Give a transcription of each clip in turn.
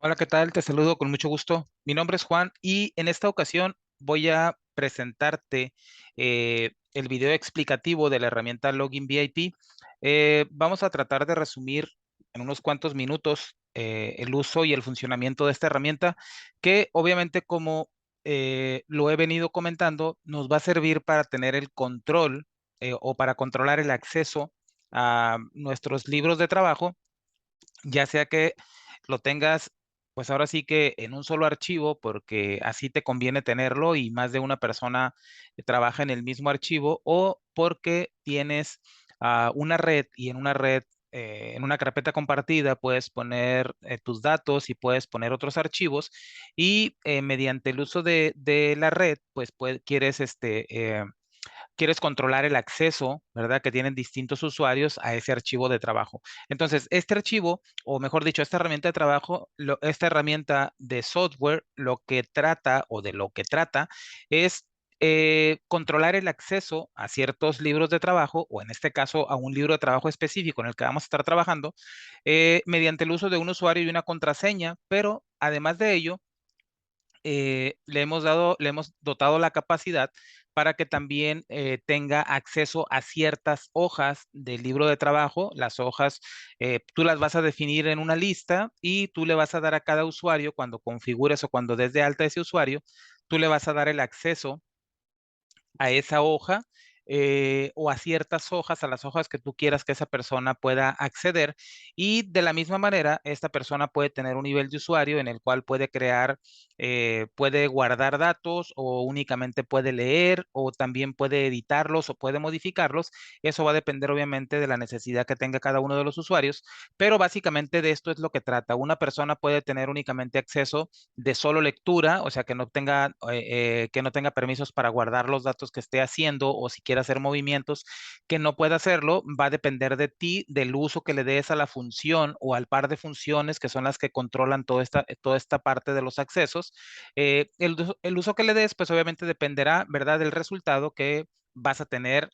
Hola, ¿qué tal? Te saludo con mucho gusto. Mi nombre es Juan y en esta ocasión voy a presentarte el video explicativo de la herramienta Login VIP. Vamos a tratar de resumir en unos cuantos minutos el uso y el funcionamiento de esta herramienta que obviamente como lo he venido comentando, nos va a servir para tener el control o para controlar el acceso a nuestros libros de trabajo, ya sea que lo tengas, pues ahora sí que en un solo archivo, porque así te conviene tenerlo y más de una persona trabaja en el mismo archivo, o porque tienes una red y en una red, en una carpeta compartida, puedes poner tus datos y puedes poner otros archivos y mediante el uso de la red, pues, quieres quieres controlar el acceso, ¿verdad? Que tienen distintos usuarios a ese archivo de trabajo. Entonces, este archivo, o mejor dicho, esta herramienta de trabajo, esta herramienta de software, lo que trata o de lo que trata es controlar el acceso a ciertos libros de trabajo, o en este caso a un libro de trabajo específico en el que vamos a estar trabajando, mediante el uso de un usuario y una contraseña, pero además de ello, le hemos dotado la capacidad para que también tenga acceso a ciertas hojas del libro de trabajo. Las hojas, tú las vas a definir en una lista y tú le vas a dar a cada usuario cuando configures o cuando des de alta ese usuario, tú le vas a dar el acceso a esa hoja o a ciertas hojas, a las hojas que tú quieras que esa persona pueda acceder. Y de la misma manera, esta persona puede tener un nivel de usuario en el cual puede crear, puede guardar datos o únicamente puede leer o también puede editarlos o puede modificarlos. Eso va a depender obviamente de la necesidad que tenga cada uno de los usuarios, pero básicamente de esto es lo que trata. Una persona puede tener únicamente acceso de solo lectura, o sea, que no tenga permisos para guardar los datos que esté haciendo o si quiere hacer movimientos, que no pueda hacerlo, va a depender de ti, del uso que le des a la función o al par de funciones que son las que controlan toda esta parte de los accesos. El uso que le des, pues obviamente dependerá, ¿verdad?, del resultado que vas a tener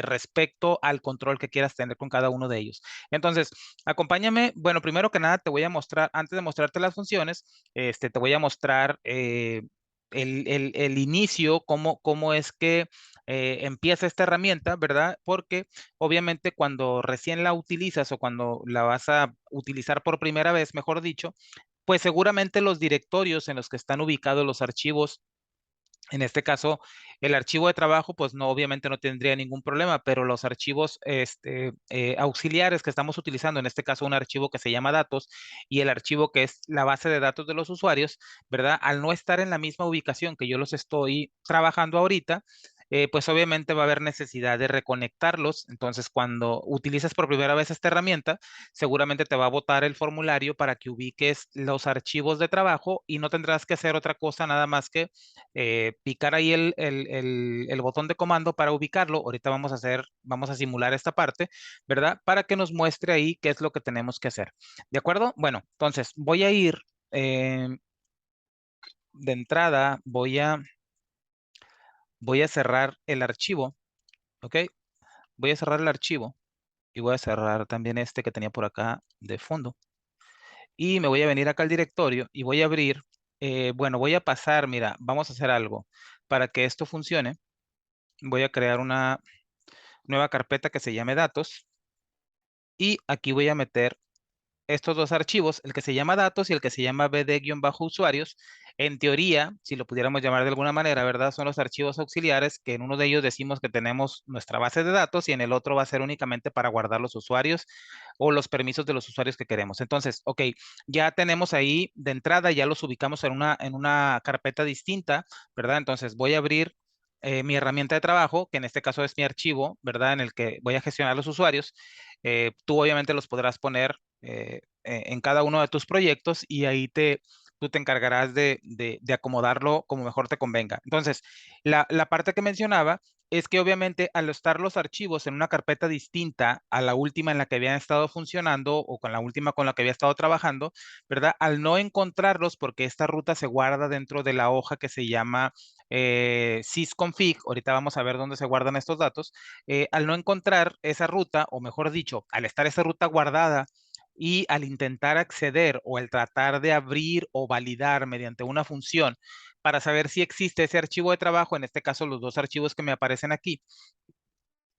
respecto al control que quieras tener con cada uno de ellos. Entonces, acompáñame. Bueno, primero que nada, te voy a mostrar, antes de mostrarte las funciones, te voy a mostrar el inicio, cómo es que empieza esta herramienta, ¿verdad? Porque obviamente cuando recién la utilizas o cuando la vas a utilizar por primera vez, mejor dicho, pues seguramente los directorios en los que están ubicados los archivos, en este caso, el archivo de trabajo, pues no, obviamente no tendría ningún problema, pero los archivos auxiliares que estamos utilizando, en este caso un archivo que se llama datos y el archivo que es la base de datos de los usuarios, ¿verdad? Al no estar en la misma ubicación que yo los estoy trabajando ahorita, pues obviamente va a haber necesidad de reconectarlos. Entonces, cuando utilizas por primera vez esta herramienta, seguramente te va a botar el formulario para que ubiques los archivos de trabajo y no tendrás que hacer otra cosa nada más que picar ahí el botón de comando para ubicarlo. Ahorita vamos a simular esta parte, ¿verdad? Para que nos muestre ahí qué es lo que tenemos que hacer. ¿De acuerdo? Bueno, entonces voy a ir eh, de entrada, voy a cerrar el archivo, ¿ok? Voy a cerrar el archivo y voy a cerrar también este que tenía por acá de fondo. Y me voy a venir acá al directorio y voy a abrir, bueno, voy a pasar, mira, vamos a hacer algo. Para que esto funcione, voy a crear una nueva carpeta que se llame datos y aquí voy a meter estos dos archivos, el que se llama datos y el que se llama bd-usuarios. En teoría, si lo pudiéramos llamar de alguna manera, ¿verdad? Son los archivos auxiliares que en uno de ellos decimos que tenemos nuestra base de datos y en el otro va a ser únicamente para guardar los usuarios o los permisos de los usuarios que queremos. Entonces, ok, ya tenemos ahí de entrada, ya los ubicamos en una carpeta distinta, ¿verdad? Entonces voy a abrir mi herramienta de trabajo, que en este caso es mi archivo, ¿verdad? En el que voy a gestionar los usuarios. Tú obviamente los podrás poner en cada uno de tus proyectos y ahí tú te encargarás de acomodarlo como mejor te convenga. Entonces, la parte que mencionaba es que obviamente al estar los archivos en una carpeta distinta a la última en la que habían estado funcionando o con la última con la que había estado trabajando, ¿verdad? Al no encontrarlos, porque esta ruta se guarda dentro de la hoja que se llama sysconfig, ahorita vamos a ver dónde se guardan estos datos, al no encontrar esa ruta, o mejor dicho, al estar esa ruta guardada y al intentar acceder o el tratar de abrir o validar mediante una función para saber si existe ese archivo de trabajo, en este caso los dos archivos que me aparecen aquí,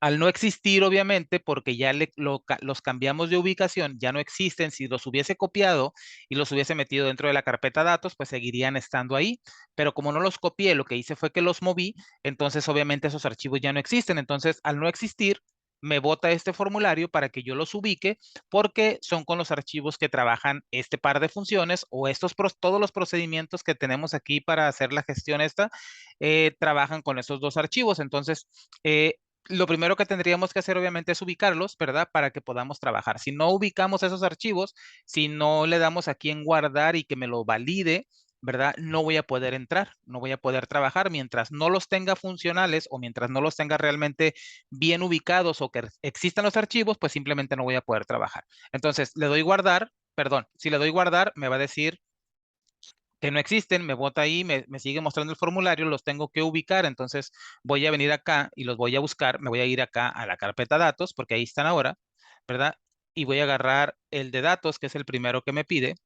al no existir, obviamente, porque ya los cambiamos de ubicación, ya no existen. Si los hubiese copiado y los hubiese metido dentro de la carpeta datos, pues seguirían estando ahí. Pero como no los copié, lo que hice fue que los moví, entonces obviamente esos archivos ya no existen. Entonces, al no existir, me bota este formulario para que yo los ubique porque son con los archivos que trabajan este par de funciones o todos los procedimientos que tenemos aquí para hacer la gestión esta, trabajan con esos dos archivos. Entonces, eh, lo primero que tendríamos que hacer obviamente es ubicarlos, ¿verdad? Para que podamos trabajar. Si no ubicamos esos archivos, si no le damos aquí en guardar y que me lo valide, ¿verdad? No voy a poder entrar, no voy a poder trabajar mientras no los tenga funcionales o mientras no los tenga realmente bien ubicados o que existan los archivos, pues simplemente no voy a poder trabajar. Entonces, le doy guardar, perdón, si le doy guardar, me va a decir que no existen, me bota ahí, me sigue mostrando el formulario, los tengo que ubicar, entonces voy a venir acá y los voy a buscar, me voy a ir acá a la carpeta datos, porque ahí están ahora, ¿verdad? Y voy a agarrar el de datos, que es el primero que me pide,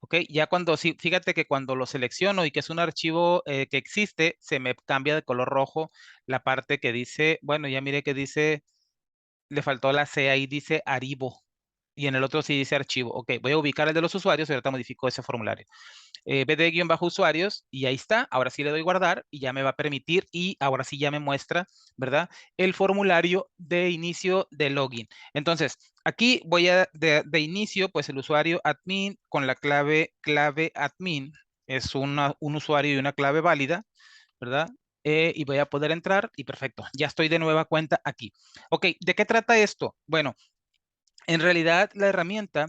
¿ok? Ya cuando, sí, fíjate que cuando lo selecciono y que es un archivo que existe, se me cambia de color rojo la parte que dice, bueno, ya mire que dice, le faltó la C ahí, dice Aribo, y en el otro sí dice archivo. Ok, voy a ubicar el de los usuarios y ahorita modifico ese formulario. BD-usuarios y ahí está. Ahora sí le doy guardar y ya me va a permitir y ahora sí ya me muestra, ¿verdad? El formulario de inicio de login. Entonces, aquí voy a, de inicio, pues el usuario admin con la clave admin es un usuario y una clave válida, ¿verdad? Y voy a poder entrar y perfecto, ya estoy de nueva cuenta aquí. Ok, ¿de qué trata esto? Bueno, en realidad, la herramienta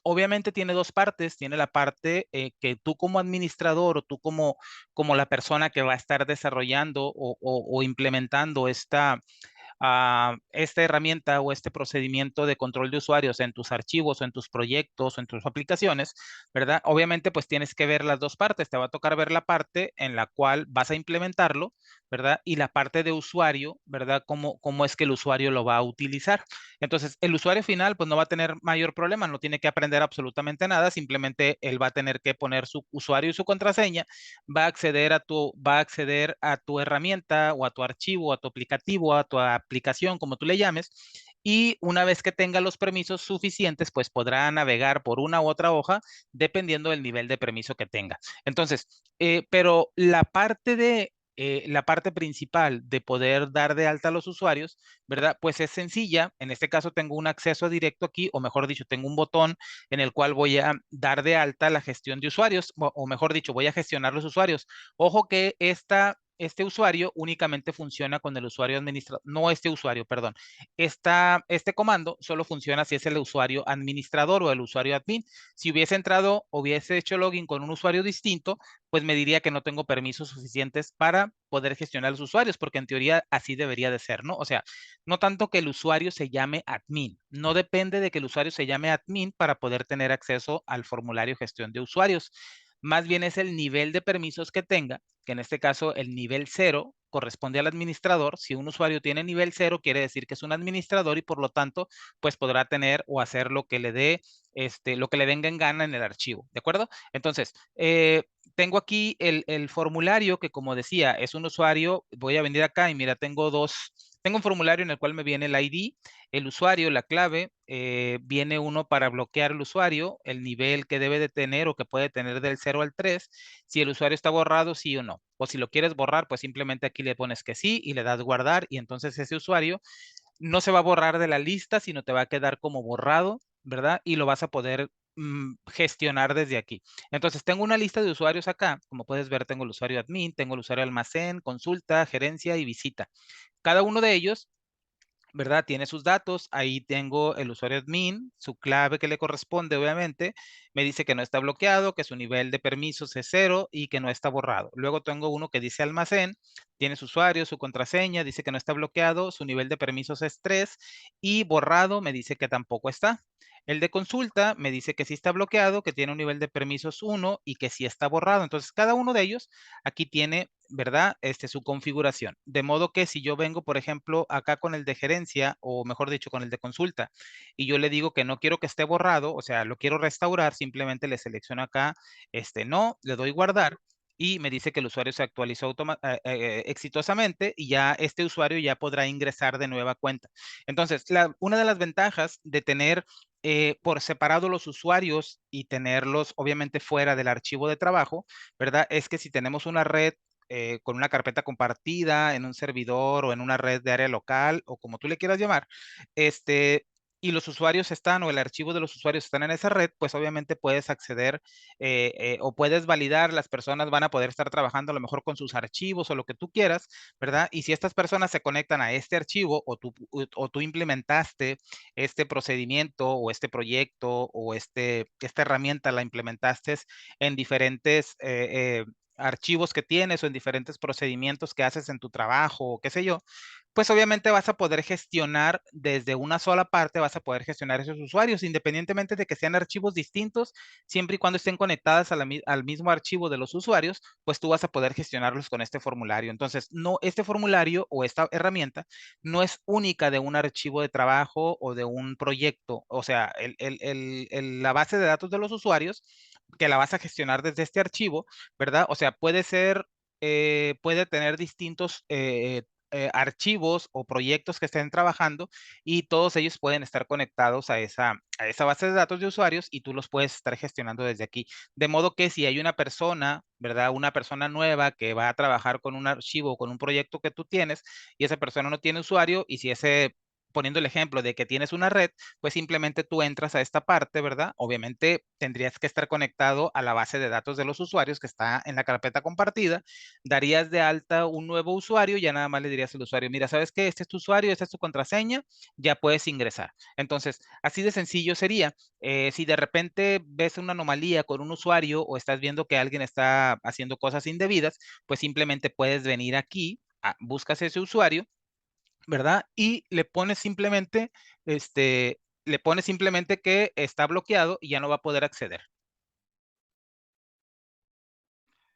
obviamente tiene dos partes. Tiene la parte que tú como administrador o tú como la persona que va a estar desarrollando o implementando esta herramienta o este procedimiento de control de usuarios en tus archivos o en tus proyectos o en tus aplicaciones, ¿verdad? Obviamente, pues tienes que ver las dos partes. Te va a tocar ver la parte en la cual vas a implementarlo, ¿verdad? Y la parte de usuario, ¿verdad? Cómo es que el usuario lo va a utilizar. Entonces, el usuario final, pues no va a tener mayor problema, no tiene que aprender absolutamente nada, simplemente él va a tener que poner su usuario y su contraseña, va a acceder a tu herramienta o a tu archivo, a tu aplicativo, a tu aplicación, como tú le llames, y una vez que tenga los permisos suficientes, pues podrá navegar por una u otra hoja dependiendo del nivel de permiso que tenga. Entonces, pero la parte principal de poder dar de alta a los usuarios, ¿verdad? Pues es sencilla. En este caso tengo un acceso directo aquí, o mejor dicho, tengo un botón en el cual voy a dar de alta la gestión de usuarios, o mejor dicho, voy a gestionar los usuarios. Ojo que este usuario únicamente funciona con el usuario administrador, no este usuario, perdón. Este comando solo funciona si es el usuario administrador o el usuario admin. Si hubiese entrado, hubiese hecho login con un usuario distinto, pues me diría que no tengo permisos suficientes para poder gestionar los usuarios, porque en teoría así debería de ser, ¿no? O sea, no tanto que el usuario se llame admin, no depende de que el usuario se llame admin para poder tener acceso al formulario gestión de usuarios. Más bien es el nivel de permisos que tenga, que en este caso el nivel cero corresponde al administrador. Si un usuario tiene nivel cero, quiere decir que es un administrador y por lo tanto, pues podrá tener o hacer lo que le dé, lo que le venga en gana en el archivo, ¿de acuerdo? Entonces, tengo aquí el formulario que, como decía, es un usuario. Voy a venir acá y mira, tengo un formulario en el cual me viene el ID, el usuario, la clave, viene uno para bloquear el usuario, el nivel que debe de tener o que puede tener del 0 al 3, si el usuario está borrado, sí o no. O si lo quieres borrar, pues simplemente aquí le pones que sí y le das guardar y entonces ese usuario no se va a borrar de la lista, sino te va a quedar como borrado, ¿verdad? Y lo vas a poder gestionar desde aquí. Entonces, tengo una lista de usuarios acá. Como puedes ver, tengo el usuario admin, tengo el usuario almacén, consulta, gerencia y visita. Cada uno de ellos, ¿verdad? Tiene sus datos. Ahí tengo el usuario admin, su clave que le corresponde, obviamente. Me dice que no está bloqueado, que su nivel de permisos es 0 y que no está borrado. Luego tengo uno que dice almacén, tiene su usuario, su contraseña, dice que no está bloqueado, su nivel de permisos es 3 y borrado me dice que tampoco está. El de consulta me dice que sí está bloqueado, que tiene un nivel de permisos 1 y que sí está borrado. Entonces, cada uno de ellos aquí tiene, ¿verdad? Su configuración. De modo que si yo vengo, por ejemplo, acá con el de gerencia, o mejor dicho, con el de consulta, y yo le digo que no quiero que esté borrado, o sea, lo quiero restaurar, simplemente le selecciono acá, no, le doy guardar y me dice que el usuario se actualizó exitosamente y ya este usuario ya podrá ingresar de nueva cuenta. Entonces, una de las ventajas de tener por separado los usuarios y tenerlos obviamente fuera del archivo de trabajo, ¿verdad? Es que si tenemos una red con una carpeta compartida en un servidor o en una red de área local o como tú le quieras llamar, y los usuarios están o el archivo de los usuarios están en esa red, pues obviamente puedes acceder o puedes validar, las personas van a poder estar trabajando a lo mejor con sus archivos o lo que tú quieras, ¿verdad? Y si estas personas se conectan a este archivo o tú implementaste este procedimiento o este proyecto o esta herramienta la implementaste en diferentes archivos que tienes o en diferentes procedimientos que haces en tu trabajo o qué sé yo, pues obviamente vas a poder gestionar desde una sola parte, vas a poder gestionar esos usuarios, independientemente de que sean archivos distintos, siempre y cuando estén conectadas al mismo archivo de los usuarios, pues tú vas a poder gestionarlos con este formulario. Entonces, no, este formulario o esta herramienta no es única de un archivo de trabajo o de un proyecto, o sea, la base de datos de los usuarios que la vas a gestionar desde este archivo, ¿verdad? O sea, puede tener distintos archivos o proyectos que estén trabajando y todos ellos pueden estar conectados a esa base de datos de usuarios y tú los puedes estar gestionando desde aquí. De modo que si hay una persona, ¿verdad? Una persona nueva que va a trabajar con un archivo o con un proyecto que tú tienes y esa persona no tiene usuario y si poniendo el ejemplo de que tienes una red, pues simplemente tú entras a esta parte, ¿verdad? Obviamente tendrías que estar conectado a la base de datos de los usuarios que está en la carpeta compartida, darías de alta un nuevo usuario y ya nada más le dirías al usuario, mira, ¿sabes qué? Este es tu usuario, esta es tu contraseña, ya puedes ingresar. Entonces, así de sencillo sería. Si de repente ves una anomalía con un usuario o estás viendo que alguien está haciendo cosas indebidas, pues simplemente puedes venir aquí, buscas ese usuario, ¿verdad? Y le pones simplemente que está bloqueado y ya no va a poder acceder.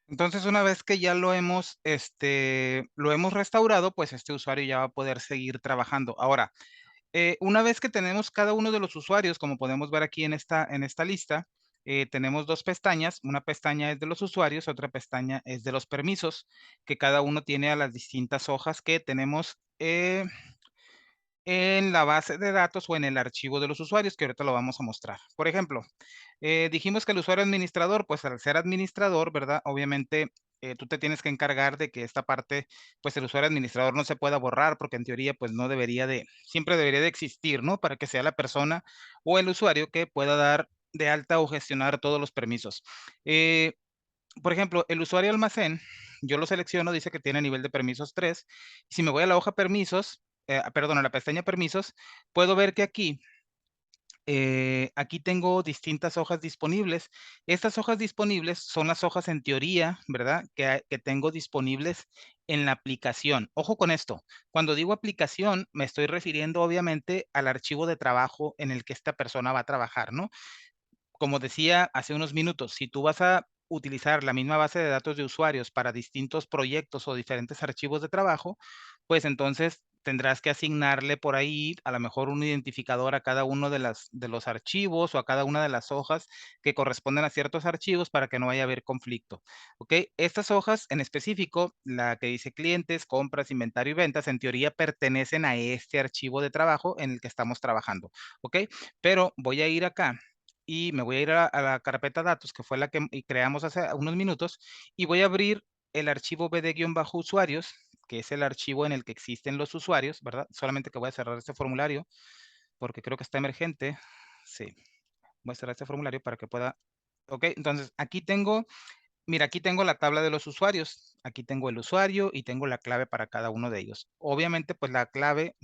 Entonces, una vez que ya lo hemos restaurado, pues este usuario ya va a poder seguir trabajando. Ahora, una vez que tenemos cada uno de los usuarios, como podemos ver aquí en esta lista, tenemos dos pestañas. Una pestaña es de los usuarios, otra pestaña es de los permisos, que cada uno tiene a las distintas hojas que tenemos en la base de datos o en el archivo de los usuarios, que ahorita lo vamos a mostrar. Por ejemplo, dijimos que el usuario administrador, pues al ser administrador, ¿verdad? Obviamente tú te tienes que encargar de que esta parte, pues el usuario administrador no se pueda borrar, porque en teoría, pues no debería siempre debería de existir, ¿no? Para que sea la persona o el usuario que pueda dar de alta o gestionar todos los permisos. Eh, por ejemplo, el usuario almacén, yo lo selecciono, dice que tiene nivel de permisos 3. Si me voy a la hoja permisos, perdón, a la pestaña permisos, puedo ver que aquí tengo distintas hojas disponibles. Estas hojas disponibles son las hojas en teoría, ¿verdad? Que tengo disponibles en la aplicación. Ojo con esto. Cuando digo aplicación, me estoy refiriendo obviamente al archivo de trabajo en el que esta persona va a trabajar, ¿no? Como decía hace unos minutos, si tú vas a utilizar la misma base de datos de usuarios para distintos proyectos o diferentes archivos de trabajo, pues entonces tendrás que asignarle por ahí a lo mejor un identificador a cada uno de los archivos o a cada una de las hojas que corresponden a ciertos archivos para que no vaya a haber conflicto. ¿Ok? Estas hojas en específico, la que dice clientes, compras, inventario y ventas, en teoría pertenecen a este archivo de trabajo en el que estamos trabajando. ¿Ok? Pero voy a ir acá y me voy a ir a la carpeta datos, que fue la que creamos hace unos minutos, y voy a abrir el archivo bd-usuarios, que es el archivo en el que existen los usuarios, ¿verdad? Solamente que voy a cerrar este formulario, porque creo que está emergente. Sí, voy a cerrar este formulario para que pueda. Ok, entonces mira, aquí tengo la tabla de los usuarios. Aquí tengo el usuario y tengo la clave para cada uno de ellos. Obviamente, pues la clave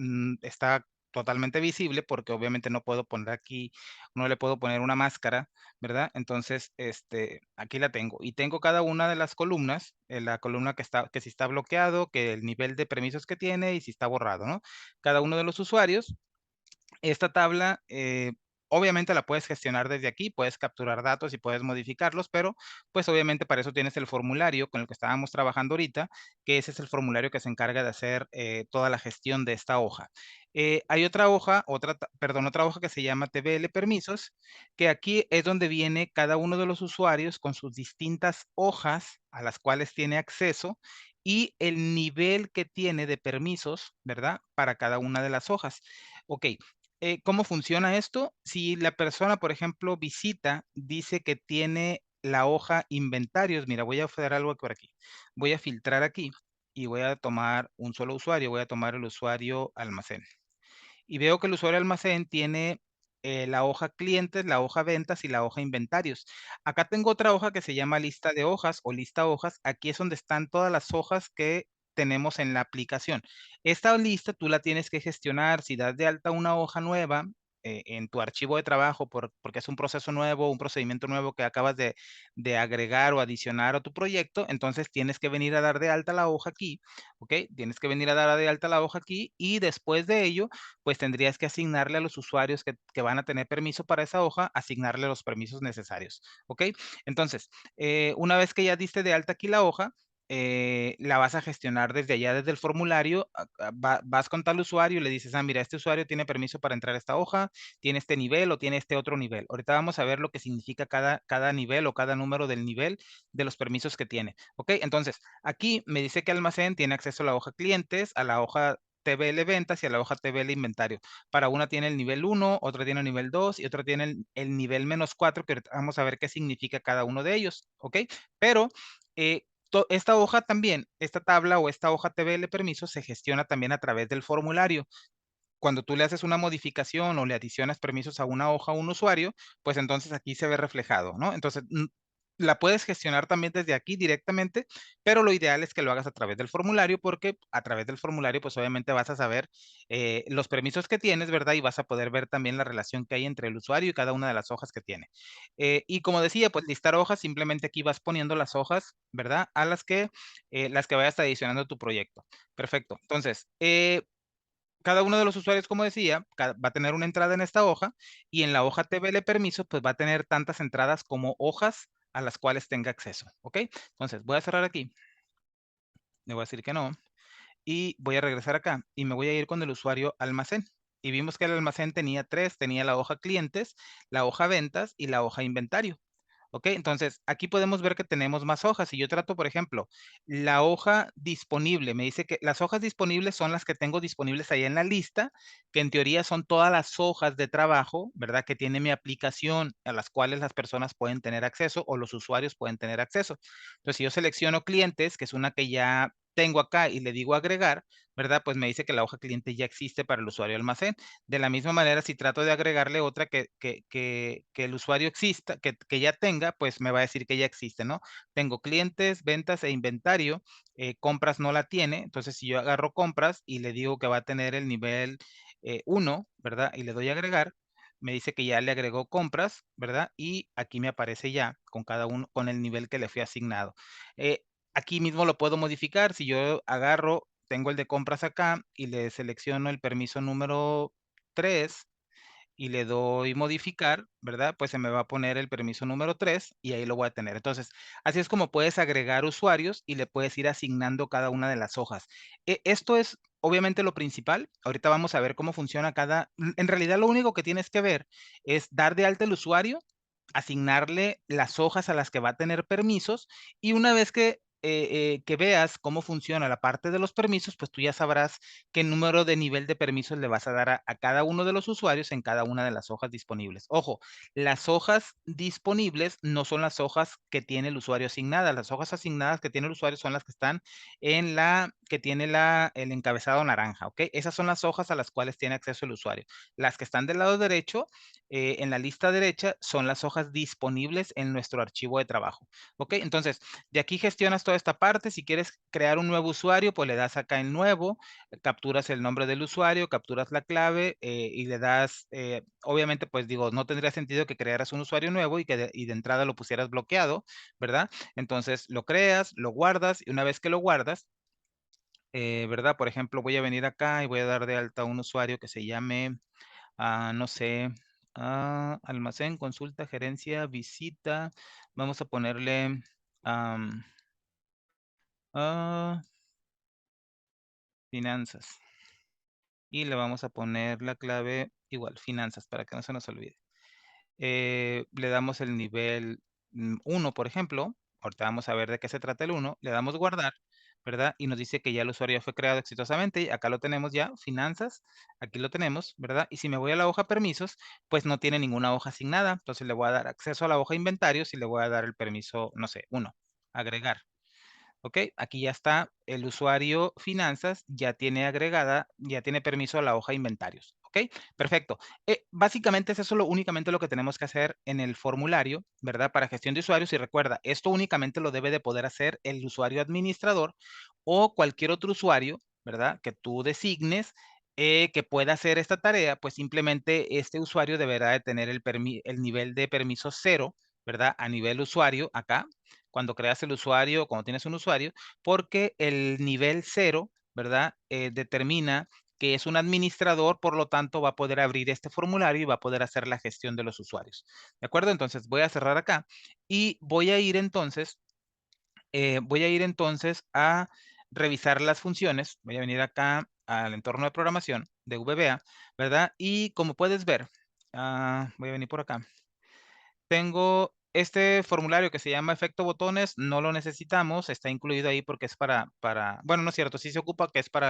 está totalmente visible porque obviamente no puedo poner aquí, no le puedo poner una máscara, ¿verdad? Entonces, aquí la tengo. Y tengo cada una de las columnas, la columna que si está bloqueado, que el nivel de permisos que tiene y si está borrado, ¿no? Cada uno de los usuarios esta tabla, obviamente la puedes gestionar desde aquí, puedes capturar datos y puedes modificarlos, pero pues obviamente para eso tienes el formulario con el que estábamos trabajando ahorita, que ese es el formulario que se encarga de hacer toda la gestión de esta hoja. Hay otra hoja, otra hoja que se llama TBL permisos, que aquí es donde viene cada uno de los usuarios con sus distintas hojas a las cuales tiene acceso y el nivel que tiene de permisos, ¿verdad? Para cada una de las hojas. Ok, ¿cómo funciona esto? Si la persona, por ejemplo, visita, dice que tiene la hoja inventarios, mira, voy a hacer algo por aquí. Voy a filtrar aquí y voy a tomar un solo usuario, voy a tomar el usuario almacén y veo que el usuario almacén tiene la hoja clientes, la hoja ventas y la hoja inventarios. Acá tengo otra hoja que se llama lista de hojas o lista hojas. Aquí es donde están todas las hojas que tenemos en la aplicación. Esta lista tú la tienes que gestionar. Si das de alta una hoja nueva en tu archivo de trabajo porque es un proceso nuevo, un procedimiento nuevo que acabas de agregar o adicionar a tu proyecto, entonces tienes que venir a dar de alta la hoja aquí, ¿ok? Tienes que venir a dar de alta la hoja aquí y después de ello pues tendrías que asignarle a los usuarios que van a tener permiso para esa hoja, asignarle los permisos necesarios, ¿ok? Entonces, una vez que ya diste de alta aquí la hoja, la vas a gestionar desde allá, desde el formulario, vas con tal usuario y le dices, ah, mira, este usuario tiene permiso para entrar a esta hoja, tiene este nivel o tiene este otro nivel. Ahorita vamos a ver lo que significa cada nivel o cada número del nivel de los permisos que tiene. ¿Ok? Entonces, aquí me dice que almacén tiene acceso a la hoja clientes, a la hoja TBL ventas y a la hoja TBL inventario. Para una tiene el nivel 1, otra tiene el nivel 2 y otra tiene el nivel -4, que ahorita vamos a ver qué significa cada uno de ellos, ¿ok? Pero esta hoja también, esta tabla o esta hoja TBL permiso se gestiona también a través del formulario. Cuando tú le haces una modificación o le adicionas permisos a una hoja a un usuario, pues entonces aquí se ve reflejado, ¿no? Entonces, la puedes gestionar también desde aquí directamente, pero lo ideal es que lo hagas a través del formulario porque a través del formulario, pues obviamente vas a saber los permisos que tienes, ¿verdad? Y vas a poder ver también la relación que hay entre el usuario y cada una de las hojas que tiene. Y como decía, pues listar hojas, simplemente aquí vas poniendo las hojas, ¿verdad? A las que vayas adicionando a tu proyecto. Perfecto. Entonces, cada uno de los usuarios, como decía, va a tener una entrada en esta hoja y en la hoja TBL permiso, pues va a tener tantas entradas como hojas a las cuales tenga acceso, ¿ok? Entonces, voy a cerrar aquí, le voy a decir que no y voy a regresar acá y me voy a ir con el usuario almacén. Y vimos que el almacén tenía tres, tenía la hoja clientes, la hoja ventas y la hoja inventario. ¿Ok? Entonces, aquí podemos ver que tenemos más hojas. Si yo trato, por ejemplo, la hoja disponible, me dice que las hojas disponibles son las que tengo disponibles ahí en la lista, que en teoría son todas las hojas de trabajo, ¿verdad? Que tiene mi aplicación, a las cuales las personas pueden tener acceso o los usuarios pueden tener acceso. Entonces, si yo selecciono clientes, que es una que ya tengo acá y le digo agregar, ¿verdad? Pues me dice que la hoja cliente ya existe para el usuario almacén. De la misma manera, si trato de agregarle otra que el usuario exista, que ya tenga, pues me va a decir que ya existe, ¿no? Tengo clientes, ventas e inventario, compras no la tiene, entonces si yo agarro compras y le digo que va a tener el nivel 1, ¿verdad? Y le doy a agregar, me dice que ya le agregó compras, ¿verdad? Y aquí me aparece ya con cada uno, con el nivel que le fue asignado. Eh, Aquí mismo lo puedo modificar, si yo agarro, tengo el de compras acá y le selecciono el permiso número 3 y le doy modificar, ¿verdad? Pues se me va a poner el permiso número 3 y ahí lo voy a tener. Entonces, así es como puedes agregar usuarios y le puedes ir asignando cada una de las hojas. Esto es obviamente lo principal. Ahorita vamos a ver cómo funciona en realidad lo único que tienes que ver es dar de alta el usuario, asignarle las hojas a las que va a tener permisos y una vez que veas cómo funciona la parte de los permisos, pues tú ya sabrás qué número de nivel de permisos le vas a dar a cada uno de los usuarios en cada una de las hojas disponibles. Ojo, las hojas disponibles no son las hojas que tiene el usuario asignadas. Las hojas asignadas que tiene el usuario son las que están que tiene el encabezado naranja, ¿ok? Esas son las hojas a las cuales tiene acceso el usuario. Las que están del lado derecho, en la lista derecha, son las hojas disponibles en nuestro archivo de trabajo, ¿ok? Entonces, de aquí gestionas toda esta parte. Si quieres crear un nuevo usuario, pues le das acá en nuevo, capturas el nombre del usuario, capturas la clave y le das, obviamente, pues digo, no tendría sentido que crearas un usuario nuevo y de entrada lo pusieras bloqueado, ¿verdad? Entonces lo creas, lo guardas y una vez que lo guardas, ¿verdad? Por ejemplo, voy a venir acá y voy a dar de alta a un usuario que se llame, no sé, Almacén, consulta, gerencia, visita. Vamos a ponerle am, ah, finanzas. Y le vamos a poner la clave igual, finanzas, para que no se nos olvide. Le damos el nivel 1, por ejemplo. Ahorita vamos a ver de qué se trata el 1. Le damos guardar, ¿verdad? Y nos dice que ya el usuario fue creado exitosamente. Y acá lo tenemos ya, finanzas. Aquí lo tenemos, ¿verdad? Y si me voy a la hoja permisos, pues no tiene ninguna hoja asignada. Entonces le voy a dar acceso a la hoja inventarios y le voy a dar el permiso, no sé, 1, agregar. ¿Ok? Aquí ya está el usuario finanzas, ya tiene agregada, ya tiene permiso a la hoja inventarios. ¿Ok? Perfecto. Básicamente es eso únicamente lo que tenemos que hacer en el formulario, ¿verdad? Para gestión de usuarios. Y recuerda, esto únicamente lo debe de poder hacer el usuario administrador o cualquier otro usuario, ¿verdad? Que tú designes que pueda hacer esta tarea, pues simplemente este usuario deberá de tener el nivel de permiso 0, ¿verdad? A nivel usuario acá, cuando creas el usuario, cuando tienes un usuario, porque el nivel 0, ¿verdad? Determina que es un administrador, por lo tanto va a poder abrir este formulario y va a poder hacer la gestión de los usuarios. ¿De acuerdo? Entonces voy a cerrar acá y voy a ir entonces a revisar las funciones. Voy a venir acá al entorno de programación de VBA, ¿verdad? Y como puedes ver, voy a venir por acá. Tengo este formulario que se llama efecto botones, no lo necesitamos, está incluido ahí porque es bueno, no es cierto, sí se ocupa que es para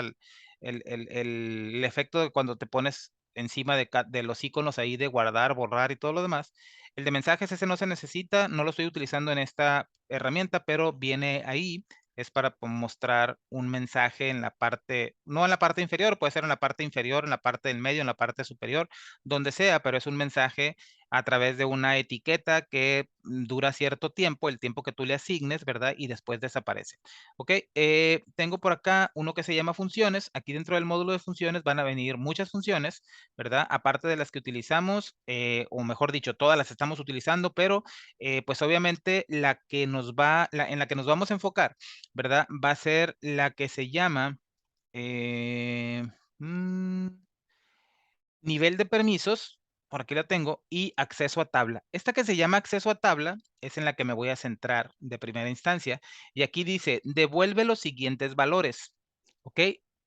el efecto de cuando te pones encima de los iconos ahí de guardar, borrar y todo lo demás. El de mensajes ese no se necesita, no lo estoy utilizando en esta herramienta, pero viene ahí, es para mostrar un mensaje en la parte, no en la parte inferior, puede ser en la parte inferior, en la parte del medio, en la parte superior, donde sea, pero es un mensaje a través de una etiqueta que dura cierto tiempo, el tiempo que tú le asignes, ¿verdad? Y después desaparece. ¿Ok? Tengo por acá uno que se llama funciones. Aquí dentro del módulo de funciones van a venir muchas funciones, ¿verdad? Aparte de las que utilizamos, o mejor dicho, todas las estamos utilizando, pero pues obviamente en la que nos vamos a enfocar, ¿verdad? Va a ser la que se llama... eh, mm, nivel de permisos, por aquí la tengo, y acceso a tabla. Esta que se llama acceso a tabla es en la que me voy a centrar de primera instancia. Y aquí dice, devuelve los siguientes valores. ¿Ok?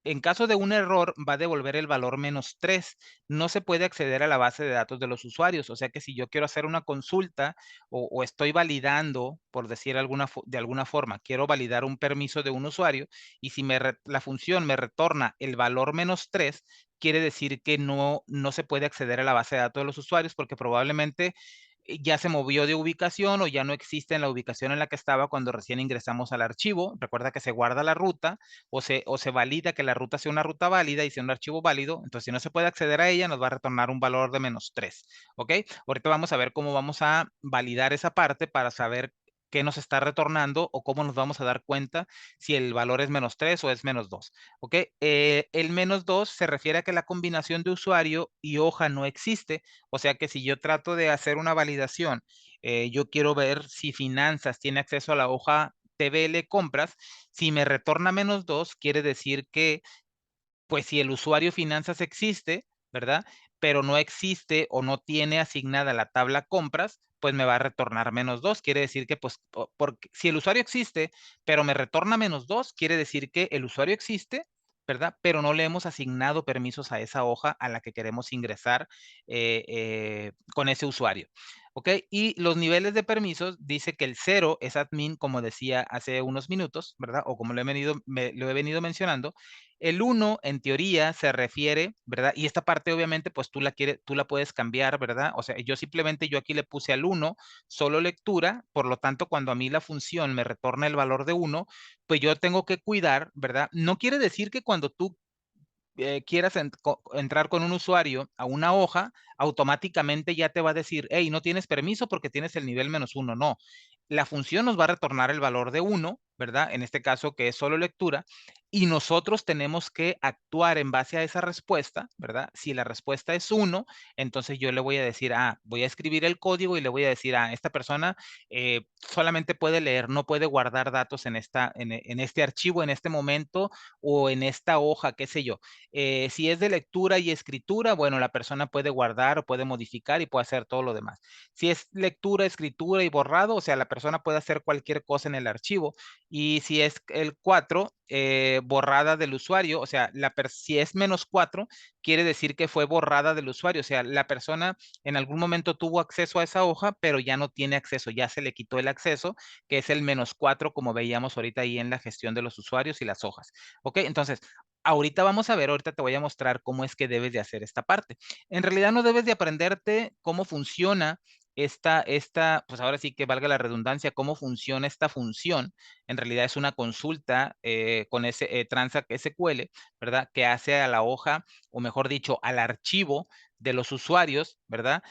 En caso de un error, va a devolver el valor -3. No se puede acceder a la base de datos de los usuarios. O sea que si yo quiero hacer una consulta o estoy validando, por decir de alguna forma, quiero validar un permiso de un usuario y si la función me retorna el valor -3, quiere decir que no se puede acceder a la base de datos de los usuarios porque probablemente ya se movió de ubicación o ya no existe en la ubicación en la que estaba cuando recién ingresamos al archivo. Recuerda que se guarda la ruta o se valida que la ruta sea una ruta válida y sea un archivo válido. Entonces, si no se puede acceder a ella, nos va a retornar un valor de -3. ¿Ok? Ahorita vamos a ver cómo vamos a validar esa parte para saber qué nos está retornando o cómo nos vamos a dar cuenta si el valor es -3 o es -2. ¿Ok? El -2 se refiere a que la combinación de usuario y hoja no existe. O sea que si yo trato de hacer una validación, yo quiero ver si finanzas tiene acceso a la hoja TBL compras. Si me retorna -2, quiere decir que pues si el usuario finanzas existe, ¿verdad? Pero no existe o no tiene asignada la tabla compras, pues me va a retornar -2. Quiere decir que, pues, porque si el usuario existe, pero me retorna -2, quiere decir que el usuario existe, ¿verdad? Pero no le hemos asignado permisos a esa hoja a la que queremos ingresar con ese usuario. ¿Ok? Y los niveles de permisos dice que el 0 es admin, como decía hace unos minutos, ¿verdad? O como lo he venido mencionando. El 1, en teoría, se refiere, ¿verdad? Y esta parte, obviamente, pues tú la puedes cambiar, ¿verdad? O sea, yo aquí le puse al 1 solo lectura, por lo tanto, cuando a mí la función me retorna el valor de 1, pues yo tengo que cuidar, ¿verdad? No quiere decir que cuando tú quieras entrar con un usuario a una hoja, automáticamente ya te va a decir, hey, no tienes permiso porque tienes el nivel -1. No, la función nos va a retornar el valor de 1, ¿verdad? En este caso, que es solo lectura, y nosotros tenemos que actuar en base a esa respuesta, ¿verdad? Si la respuesta es uno, entonces yo le voy a decir, voy a escribir el código y le voy a decir, esta persona solamente puede leer, no puede guardar datos en este archivo, en este momento o en esta hoja, qué sé yo. Si es de lectura y escritura, bueno, la persona puede guardar o puede modificar y puede hacer todo lo demás. Si es lectura, escritura y borrado, o sea, la persona puede hacer cualquier cosa en el archivo. Y si es el 4, borrada del usuario, o sea, si es -4, quiere decir que fue borrada del usuario, o sea, la persona en algún momento tuvo acceso a esa hoja, pero ya no tiene acceso, ya se le quitó el acceso, que es el -4, como veíamos ahorita ahí en la gestión de los usuarios y las hojas. ¿Ok? Entonces, ahorita vamos a ver, ahorita te voy a mostrar cómo es que debes de hacer esta parte. En realidad no debes de aprenderte cómo funciona pues ahora sí que valga la redundancia, cómo funciona esta función. En realidad es una consulta con ese Transact SQL, ¿verdad? Que hace a la hoja, o mejor dicho, al archivo de los usuarios, ¿verdad?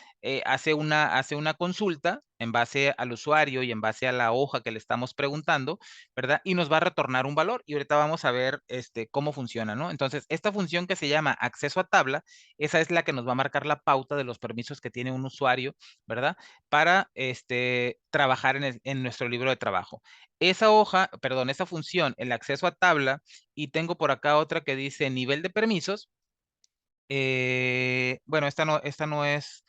Hace una consulta en base al usuario y en base a la hoja que le estamos preguntando, ¿verdad? Y nos va a retornar un valor y ahorita vamos a ver cómo funciona, ¿no? Entonces, esta función que se llama acceso a tabla, esa es la que nos va a marcar la pauta de los permisos que tiene un usuario, ¿verdad? Para trabajar en nuestro libro de trabajo. Esa hoja, perdón, esa función, el acceso a tabla, y tengo por acá otra que dice nivel de permisos. Bueno, esta no es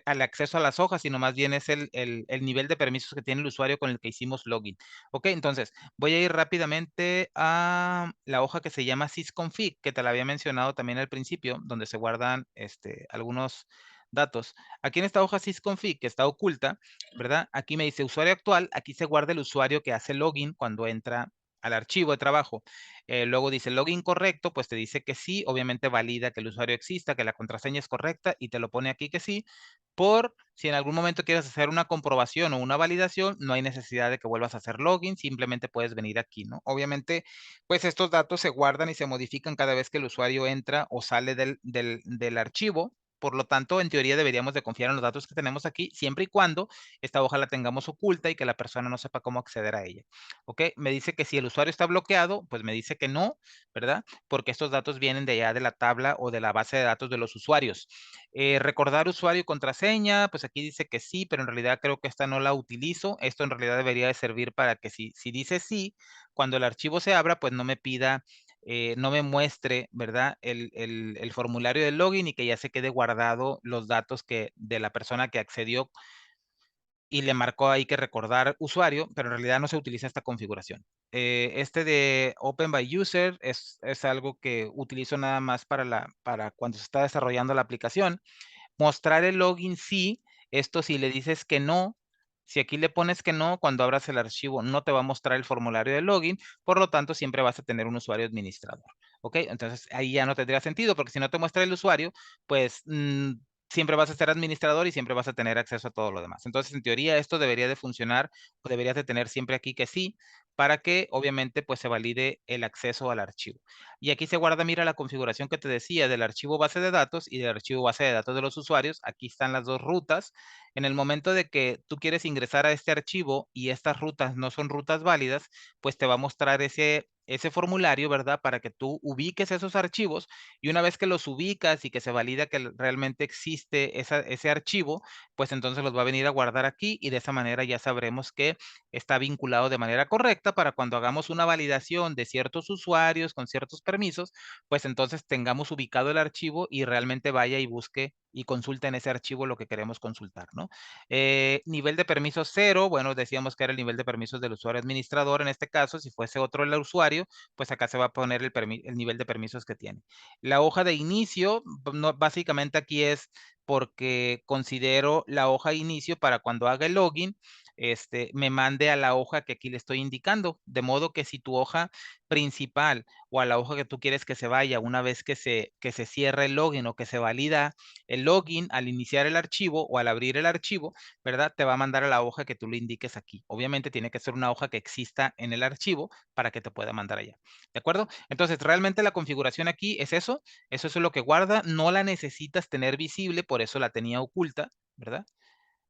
al acceso a las hojas, sino más bien es el nivel de permisos que tiene el usuario con el que hicimos login. Ok, entonces voy a ir rápidamente a la hoja que se llama sysconfig, que te la había mencionado también al principio, donde se guardan algunos datos. Aquí en esta hoja sysconfig que está oculta, ¿verdad? Aquí me dice usuario actual, aquí se guarda el usuario que hace login cuando entra al archivo de trabajo. Luego dice login correcto, pues te dice que sí, obviamente valida que el usuario exista, que la contraseña es correcta y te lo pone aquí que sí. Por si en algún momento quieres hacer una comprobación o una validación, no hay necesidad de que vuelvas a hacer login, simplemente puedes venir aquí, ¿no? Obviamente, pues estos datos se guardan y se modifican cada vez que el usuario entra o sale del archivo. Por lo tanto, en teoría deberíamos de confiar en los datos que tenemos aquí, siempre y cuando esta hoja la tengamos oculta y que la persona no sepa cómo acceder a ella. ¿Ok? Me dice que si el usuario está bloqueado, pues me dice que no, ¿verdad? Porque estos datos vienen de allá de la tabla o de la base de datos de los usuarios. Recordar usuario y contraseña, pues aquí dice que sí, pero en realidad creo que esta no la utilizo. Esto en realidad debería de servir para que si dice sí, cuando el archivo se abra, pues no me pida, no me muestre, ¿verdad? El formulario de login y que ya se quede guardado los datos de la persona que accedió y le marcó ahí que recordar usuario, pero en realidad no se utiliza esta configuración. Este de Open by User es algo que utilizo nada más para cuando se está desarrollando la aplicación. Mostrar el login sí, esto si le dices que no, si aquí le pones que no, cuando abras el archivo no te va a mostrar el formulario de login, por lo tanto siempre vas a tener un usuario administrador. ¿Ok? Entonces ahí ya no tendría sentido, porque si no te muestra el usuario, pues siempre vas a ser administrador y siempre vas a tener acceso a todo lo demás. Entonces, en teoría, esto debería de funcionar o deberías de tener siempre aquí que sí, para que obviamente pues se valide el acceso al archivo. Y aquí se guarda, mira la configuración que te decía del archivo base de datos y del archivo base de datos de los usuarios. Aquí están las dos rutas. En el momento de que tú quieres ingresar a este archivo y estas rutas no son rutas válidas, pues te va a mostrar ese formulario, ¿verdad? Para que tú ubiques esos archivos y una vez que los ubicas y que se valida que realmente existe ese archivo, pues entonces los va a venir a guardar aquí y de esa manera ya sabremos que está vinculado de manera correcta para cuando hagamos una validación de ciertos usuarios con ciertos permisos, pues entonces tengamos ubicado el archivo y realmente vaya y busque y consulte en ese archivo lo que queremos consultar, ¿no? Nivel de permiso cero, bueno, decíamos que era el nivel de permisos del usuario administrador. En este caso, si fuese otro el usuario, pues acá se va a poner el nivel de permisos que tiene. La hoja de inicio, básicamente aquí es porque considero la hoja de inicio para cuando haga el login, me mande a la hoja que aquí le estoy indicando. De modo que si tu hoja principal o a la hoja que tú quieres que se vaya una vez que se cierre el login o que se valida el login al iniciar el archivo o al abrir el archivo, ¿verdad? Te va a mandar a la hoja que tú le indiques aquí. Obviamente tiene que ser una hoja que exista en el archivo para que te pueda mandar allá. ¿De acuerdo? Entonces, realmente la configuración aquí es eso es lo que guarda, no la necesitas tener visible, por eso la tenía oculta, ¿verdad?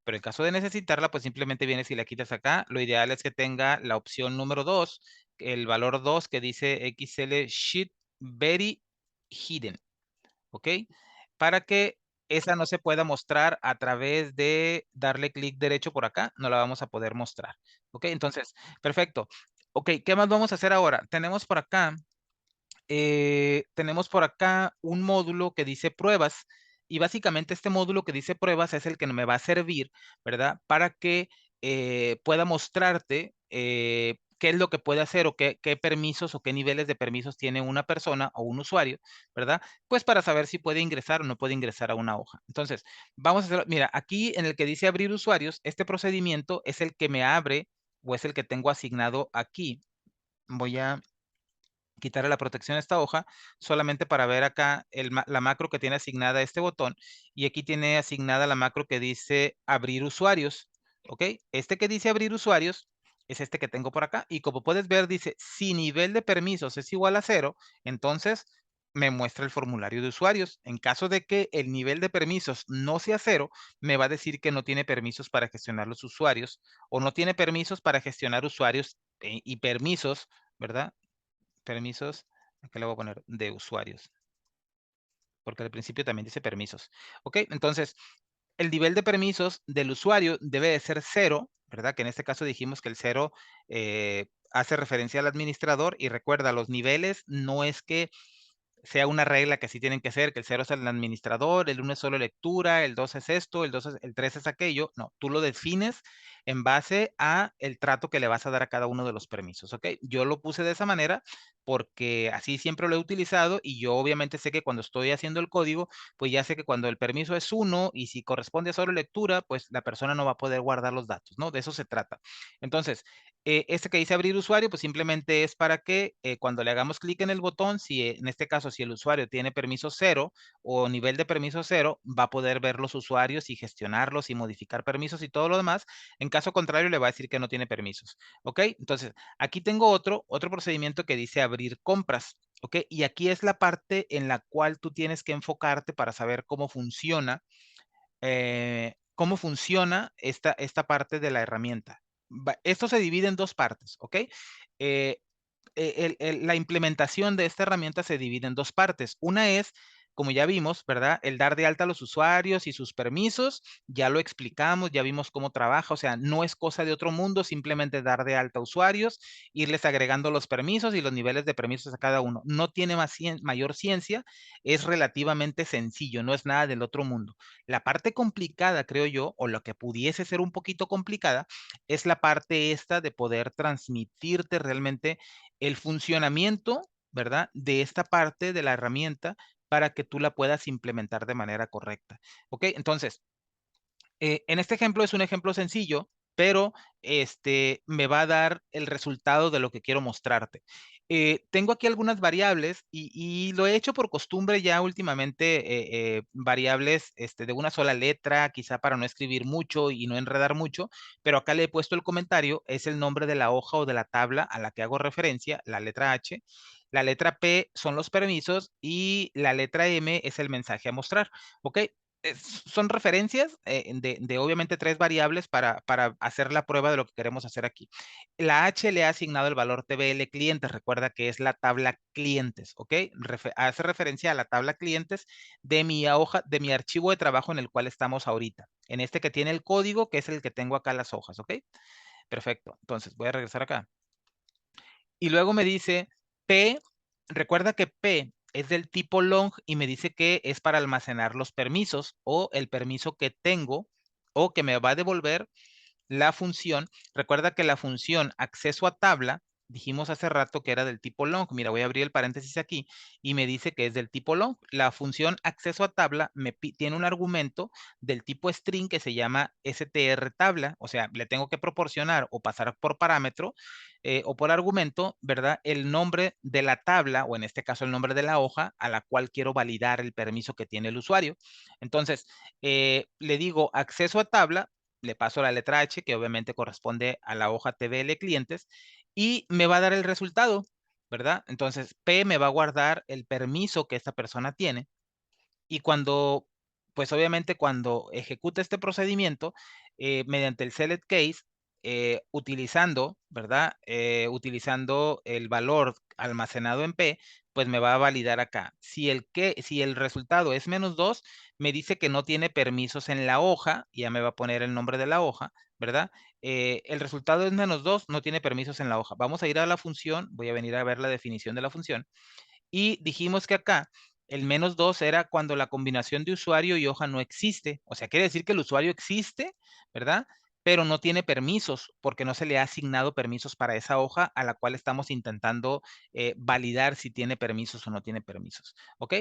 pero en caso de necesitarla, pues simplemente vienes y la quitas acá. Lo ideal es que tenga la opción número 2, el valor 2 que dice XL Sheet Very Hidden, ¿ok? Para que esa no se pueda mostrar a través de darle clic derecho por acá, no la vamos a poder mostrar, ¿ok? Entonces, perfecto. Ok, ¿qué más vamos a hacer ahora? Tenemos por acá un módulo que dice pruebas y básicamente este módulo que dice pruebas es el que me va a servir, ¿verdad? Para que pueda mostrarte qué es lo que puede hacer o qué permisos o qué niveles de permisos tiene una persona o un usuario, ¿verdad? Pues para saber si puede ingresar o no puede ingresar a una hoja. Entonces, vamos a hacer, mira, aquí en el que dice abrir usuarios, este procedimiento es el que me abre o es el que tengo asignado aquí. Voy a quitarle la protección a esta hoja solamente para ver acá la macro que tiene asignada este botón y aquí tiene asignada la macro que dice abrir usuarios, ¿ok? Este que dice abrir usuarios es este que tengo por acá y como puedes ver dice si nivel de permisos es igual a 0, entonces me muestra el formulario de usuarios. En caso de que el nivel de permisos no sea 0, me va a decir que no tiene permisos para gestionar los usuarios o no tiene permisos para gestionar usuarios y permisos, ¿verdad? Permisos, aquí le voy a poner de usuarios, porque al principio también dice permisos. Ok, entonces el nivel de permisos del usuario debe de ser 0, ¿verdad? Que en este caso dijimos que el 0 hace referencia al administrador y recuerda, los niveles no es que sea una regla que sí tienen que ser, que el 0 es el administrador, el 1 es solo lectura, el 2 es esto, el 3 es aquello. No, tú lo defines en base a el trato que le vas a dar a cada uno de los permisos, ¿ok? Yo lo puse de esa manera porque así siempre lo he utilizado y yo obviamente sé que cuando estoy haciendo el código, pues ya sé que cuando el permiso es 1 y si corresponde a solo lectura, pues la persona no va a poder guardar los datos, ¿no? De eso se trata. Entonces, este que dice abrir usuario, pues simplemente es para que cuando le hagamos clic en el botón, si en este caso, si el usuario tiene permiso 0 o nivel de permiso 0, va a poder ver los usuarios y gestionarlos y modificar permisos y todo lo demás. En caso contrario, le va a decir que no tiene permisos. ¿Ok? Entonces, aquí tengo otro procedimiento que dice abrir compras. ¿Ok? Y aquí es la parte en la cual tú tienes que enfocarte para saber cómo funciona esta parte de la herramienta. Esto se divide en dos partes, ¿ok? Eh, la implementación de esta herramienta se divide en dos partes. Una es, como ya vimos, ¿verdad? El dar de alta a los usuarios y sus permisos, ya lo explicamos, ya vimos cómo trabaja, o sea, no es cosa de otro mundo, simplemente dar de alta a usuarios, irles agregando los permisos y los niveles de permisos a cada uno. No tiene mayor ciencia, es relativamente sencillo, no es nada del otro mundo. La parte complicada, creo yo, o lo que pudiese ser un poquito complicada, es la parte esta de poder transmitirte realmente el funcionamiento, ¿verdad? De esta parte de la herramienta para que tú la puedas implementar de manera correcta. ¿Ok? Entonces, en este ejemplo es un ejemplo sencillo, pero me va a dar el resultado de lo que quiero mostrarte. Tengo aquí algunas variables y lo he hecho por costumbre ya últimamente, variables de una sola letra, quizá para no escribir mucho y no enredar mucho, pero acá le he puesto el comentario, es el nombre de la hoja o de la tabla a la que hago referencia, la letra H. La letra P son los permisos y la letra M es el mensaje a mostrar. ¿Ok? Son referencias de obviamente tres variables para hacer la prueba de lo que queremos hacer aquí. La H le ha asignado el valor TBL clientes, recuerda que es la tabla clientes, ¿ok? Hace referencia a la tabla clientes de mi hoja, de mi archivo de trabajo en el cual estamos ahorita, en este que tiene el código, que es el que tengo acá las hojas, ¿ok? Perfecto, entonces voy a regresar acá. Y luego me dice P, recuerda que P es del tipo long y me dice que es para almacenar los permisos o el permiso que tengo o que me va a devolver la función. Recuerda que la función acceso a tabla, dijimos hace rato que era del tipo long. Mira, voy a abrir el paréntesis aquí y me dice que es del tipo long. La función acceso a tabla tiene un argumento del tipo string que se llama str tabla. O sea, le tengo que proporcionar o pasar por parámetro o por argumento, ¿verdad? El nombre de la tabla o en este caso el nombre de la hoja a la cual quiero validar el permiso que tiene el usuario. Entonces, le digo acceso a tabla, le paso la letra H, que obviamente corresponde a la hoja TBL clientes, y me va a dar el resultado, ¿verdad? Entonces, P me va a guardar el permiso que esta persona tiene, y cuando pues obviamente cuando ejecute este procedimiento, mediante el select case, utilizando, ¿verdad? Utilizando el valor almacenado en P, pues me va a validar acá. Si el resultado es -2, me dice que no tiene permisos en la hoja, y ya me va a poner el nombre de la hoja, ¿verdad? El resultado es -2, no tiene permisos en la hoja. Vamos a ir a la función, voy a venir a ver la definición de la función, y dijimos que acá el -2 era cuando la combinación de usuario y hoja no existe. O sea, quiere decir que el usuario existe, ¿verdad? Pero no tiene permisos porque no se le ha asignado permisos para esa hoja a la cual estamos intentando validar si tiene permisos o no tiene permisos. ¿Ok?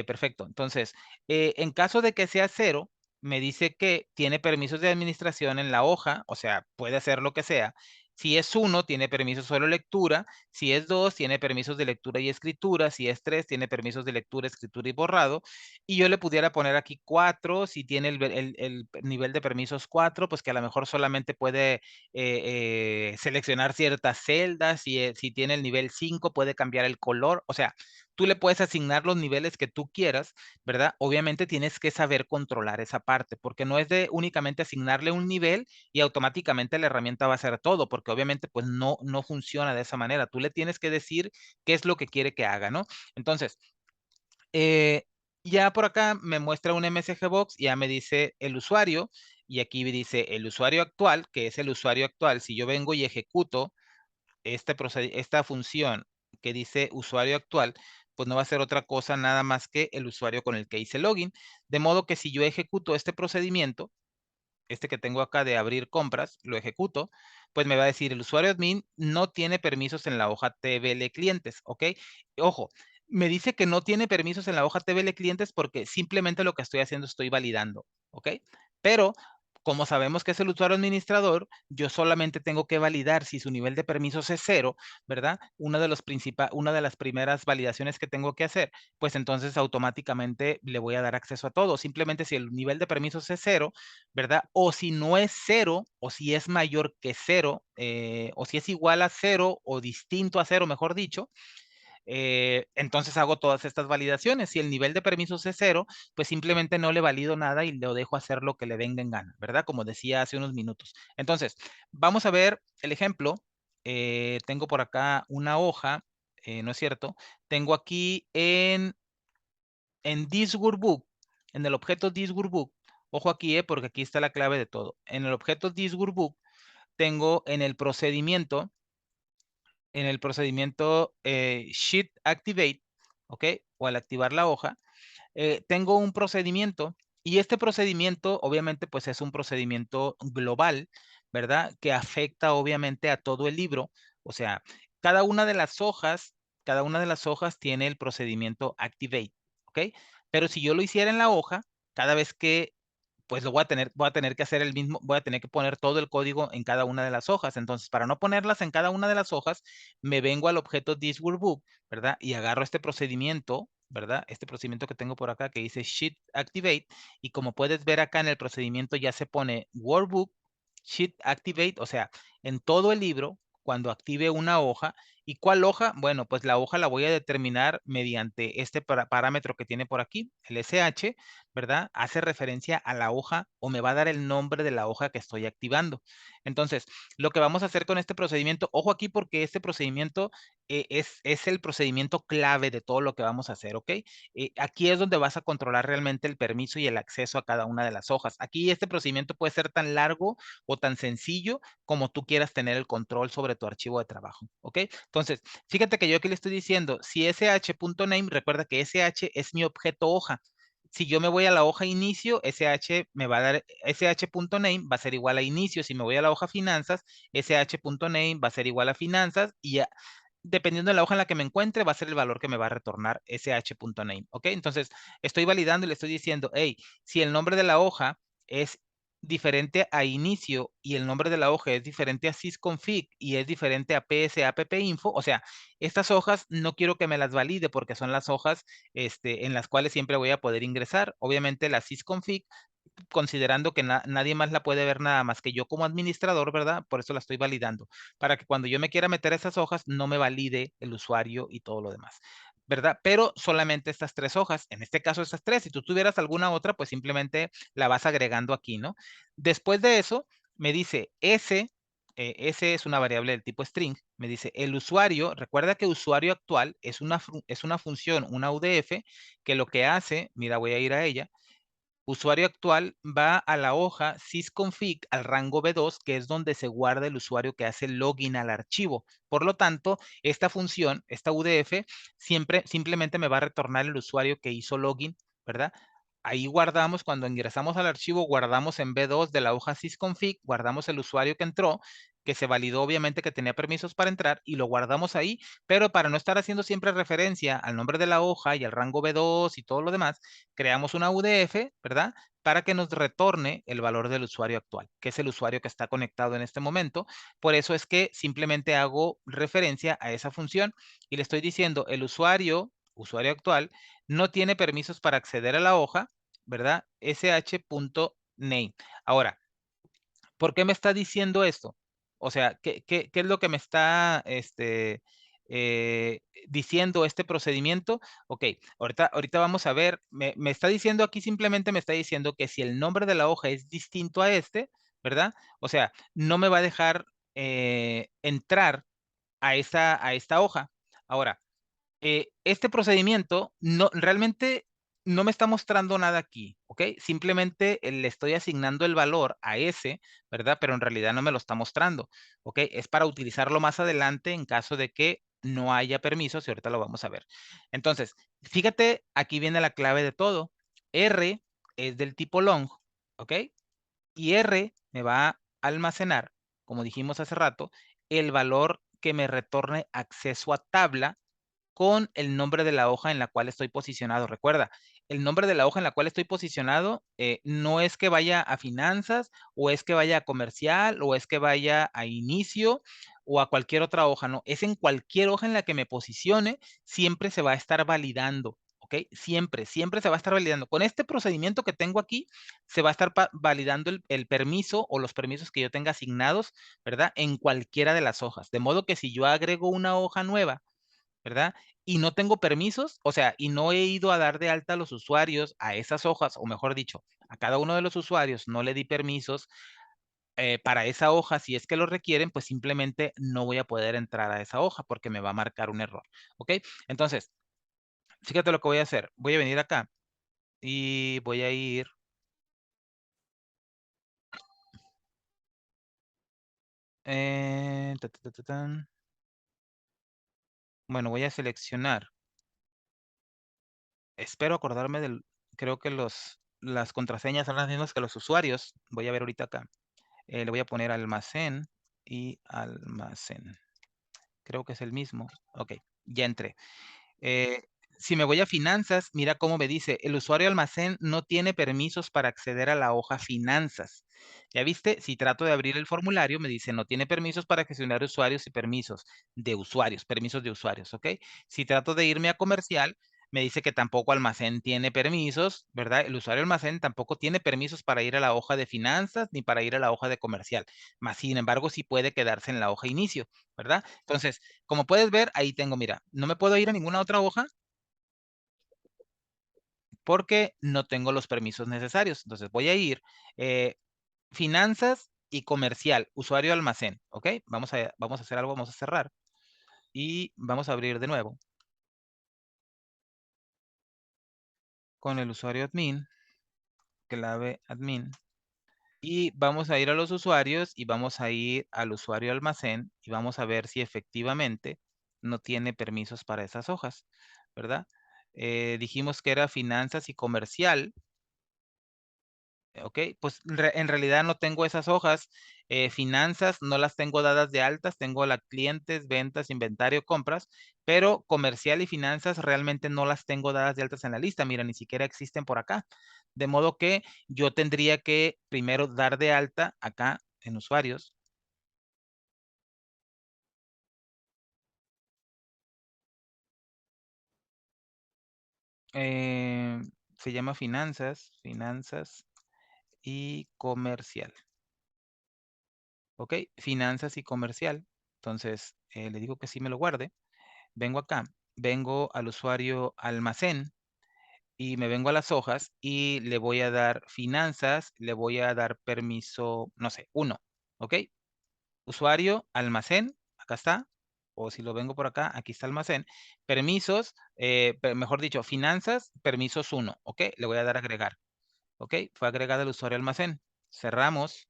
Perfecto. Entonces, en caso de que sea 0, me dice que tiene permisos de administración en la hoja, o sea, puede hacer lo que sea. Si es 1, tiene permisos solo lectura. Si es 2, tiene permisos de lectura y escritura. Si es 3, tiene permisos de lectura, escritura y borrado. Y yo le pudiera poner aquí 4, si tiene el nivel de permisos 4, pues que a lo mejor solamente puede seleccionar ciertas celdas. Si tiene el nivel 5, puede cambiar el color. O sea, tú le puedes asignar los niveles que tú quieras, ¿verdad? Obviamente tienes que saber controlar esa parte, porque no es de únicamente asignarle un nivel y automáticamente la herramienta va a hacer todo, porque obviamente pues no funciona de esa manera. Tú le tienes que decir qué es lo que quiere que haga, ¿no? Entonces, eh, ya por acá me muestra un MSG Box, ya me dice el usuario, y aquí me dice el usuario actual, que es el usuario actual. Si yo vengo y ejecuto esta función que dice usuario actual, pues no va a ser otra cosa nada más que el usuario con el que hice login. De modo que si yo ejecuto este procedimiento, este que tengo acá de abrir compras, lo ejecuto, pues me va a decir el usuario admin no tiene permisos en la hoja TBL clientes, ¿ok? Ojo, me dice que no tiene permisos en la hoja TBL clientes porque simplemente lo que estoy haciendo estoy validando, ¿ok? Pero como sabemos que es el usuario administrador, yo solamente tengo que validar si su nivel de permisos es 0, ¿verdad? Una de las primeras validaciones que tengo que hacer, pues entonces automáticamente le voy a dar acceso a todo. Simplemente si el nivel de permisos es 0, ¿verdad? O si no es 0, o si es mayor que 0, o si es igual a 0, o distinto a 0, mejor dicho, entonces hago todas estas validaciones. Si el nivel de permisos es 0, pues simplemente no le valido nada y lo dejo hacer lo que le venga en gana, ¿verdad? Como decía hace unos minutos. Entonces, vamos a ver el ejemplo. Tengo por acá una hoja, ¿no es cierto? Tengo aquí en this workbook, en el objeto this workbook, ojo aquí, porque aquí está la clave de todo. En el objeto this workbook tengo en el procedimiento sheet activate, ¿ok? O al activar la hoja, tengo un procedimiento, y este procedimiento obviamente pues es un procedimiento global, ¿verdad? Que afecta obviamente a todo el libro. O sea, cada una de las hojas, cada una de las hojas tiene el procedimiento activate, ¿ok? Pero si yo lo hiciera en la hoja, cada vez que pues voy a tener que hacer el mismo, voy a tener que poner todo el código en cada una de las hojas. Entonces, para no ponerlas en cada una de las hojas, me vengo al objeto this workbook, ¿verdad? Y agarro este procedimiento, ¿verdad? Este procedimiento que tengo por acá que dice sheet activate, y como puedes ver acá en el procedimiento ya se pone workbook sheet activate, o sea, en todo el libro, cuando active una hoja. ¿Y cuál hoja? Bueno, pues la hoja la voy a determinar mediante este parámetro que tiene por aquí, el SH, ¿verdad? Hace referencia a la hoja, o me va a dar el nombre de la hoja que estoy activando. Entonces, lo que vamos a hacer con este procedimiento, ojo aquí porque este procedimiento es el procedimiento clave de todo lo que vamos a hacer, ¿ok? Aquí es donde vas a controlar realmente el permiso y el acceso a cada una de las hojas. Aquí este procedimiento puede ser tan largo o tan sencillo como tú quieras tener el control sobre tu archivo de trabajo, ¿ok? Entonces, fíjate que yo aquí le estoy diciendo, si sh.name, recuerda que sh es mi objeto hoja. Si yo me voy a la hoja inicio, sh me va a dar, sh.name va a ser igual a inicio. Si me voy a la hoja finanzas, sh.name va a ser igual a finanzas, y dependiendo de la hoja en la que me encuentre, va a ser el valor que me va a retornar sh.name, ¿ok? Entonces, estoy validando y le estoy diciendo, hey, si el nombre de la hoja es diferente a inicio y el nombre de la hoja es diferente a sysconfig y es diferente a psappinfo, o sea, estas hojas no quiero que me las valide porque son las hojas en las cuales siempre voy a poder ingresar. Obviamente la sysconfig, considerando que nadie más la puede ver nada más que yo como administrador, ¿verdad? Por eso la estoy validando, para que cuando yo me quiera meter a esas hojas no me valide el usuario y todo lo demás. ¿verdad? Pero solamente estas tres hojas, en este caso estas tres, si tú tuvieras alguna otra, pues simplemente la vas agregando aquí, ¿no? Después de eso, me dice S es una variable del tipo string, me dice el usuario, recuerda que usuario actual es una función, una UDF, que lo que hace, mira, voy a ir a ella, usuario actual va a la hoja sysconfig al rango B2, que es donde se guarda el usuario que hace login al archivo. Por lo tanto, esta función, esta UDF, simplemente me va a retornar el usuario que hizo login, ¿verdad? Ahí guardamos, cuando ingresamos al archivo, guardamos en B2 de la hoja sysconfig, guardamos el usuario que entró, que se validó obviamente que tenía permisos para entrar y lo guardamos ahí, pero para no estar haciendo siempre referencia al nombre de la hoja y al rango B2 y todo lo demás, creamos una UDF, ¿verdad? Para que nos retorne el valor del usuario actual, que es el usuario que está conectado en este momento. Por eso es que simplemente hago referencia a esa función y le estoy diciendo el usuario actual, no tiene permisos para acceder a la hoja, ¿verdad? sh.name. Ahora, ¿por qué me está diciendo esto? O sea, ¿qué es lo que me está diciendo este procedimiento? Ok, ahorita vamos a ver, me está diciendo aquí, simplemente me está diciendo que si el nombre de la hoja es distinto a este, ¿verdad? O sea, no me va a dejar entrar a esta hoja. Ahora, este procedimiento realmente no me está mostrando nada aquí, ¿ok? Simplemente le estoy asignando el valor a ese, ¿verdad? Pero en realidad no me lo está mostrando, ¿ok? Es para utilizarlo más adelante en caso de que no haya permisos y ahorita lo vamos a ver. Entonces, fíjate, aquí viene la clave de todo. R es del tipo long, ¿ok? Y R me va a almacenar, como dijimos hace rato, el valor que me retorne acceso a tabla con el nombre de la hoja en la cual estoy posicionado. Recuerda, el nombre de la hoja en la cual estoy posicionado no es que vaya a finanzas o es que vaya a comercial o es que vaya a inicio o a cualquier otra hoja, no, es en cualquier hoja en la que me posicione, siempre se va a estar validando. ¿Ok? Siempre se va a estar validando. Con este procedimiento que tengo aquí, se va a estar validando el permiso o los permisos que yo tenga asignados, ¿verdad? En cualquiera de las hojas. De modo que si yo agrego una hoja nueva, ¿verdad? Y no tengo permisos, o sea, y no he ido a dar de alta a los usuarios a esas hojas, o mejor dicho, a cada uno de los usuarios no le di permisos para esa hoja, si es que lo requieren, pues simplemente no voy a poder entrar a esa hoja porque me va a marcar un error, ¿ok? Entonces, fíjate lo que voy a hacer. Voy a venir acá y voy a ir, tan. Bueno, voy a seleccionar. Espero acordarme creo que las contraseñas son las mismas que los usuarios. Voy a ver ahorita acá. Le voy a poner almacén y almacén. Creo que es el mismo. Ok, ya entré. Eh, si me voy a finanzas, mira cómo me dice, el usuario almacén no tiene permisos para acceder a la hoja finanzas. ¿Ya viste? Si trato de abrir el formulario, me dice, no tiene permisos para gestionar usuarios y permisos de usuarios, ¿ok? Si trato de irme a comercial, me dice que tampoco almacén tiene permisos, ¿verdad? El usuario almacén tampoco tiene permisos para ir a la hoja de finanzas ni para ir a la hoja de comercial. Más sin embargo, sí puede quedarse en la hoja inicio, ¿verdad? Entonces, como puedes ver, ahí tengo, mira, no me puedo ir a ninguna otra hoja porque no tengo los permisos necesarios. Entonces voy a ir finanzas y comercial, usuario almacén, ¿ok? Vamos a hacer algo, vamos a cerrar y vamos a abrir de nuevo con el usuario admin, clave admin. Y vamos a ir a los usuarios y vamos a ir al usuario almacén y vamos a ver si efectivamente no tiene permisos para esas hojas, ¿verdad? Dijimos que era finanzas y comercial, ¿ok? Pues en realidad no tengo esas hojas. Finanzas no las tengo dadas de altas, tengo la clientes, ventas, inventario, compras, pero comercial y finanzas realmente no las tengo dadas de altas en la lista. Mira, ni siquiera existen por acá. De modo que yo tendría que primero dar de alta acá en usuarios. eh, Se llama finanzas y comercial. ¿Ok? Finanzas y comercial. Entonces, le digo que sí me lo guarde. Vengo acá vengo al usuario almacén y me vengo a las hojas y le voy a dar finanzas, le voy a dar permiso, no sé, 1, ¿ok? Usuario, almacén, acá está. O si lo vengo por acá, aquí está almacén. Permisos, mejor dicho, finanzas, permisos 1, ¿ok? Le voy a dar agregar, ¿ok? Fue agregado el usuario almacén. Cerramos,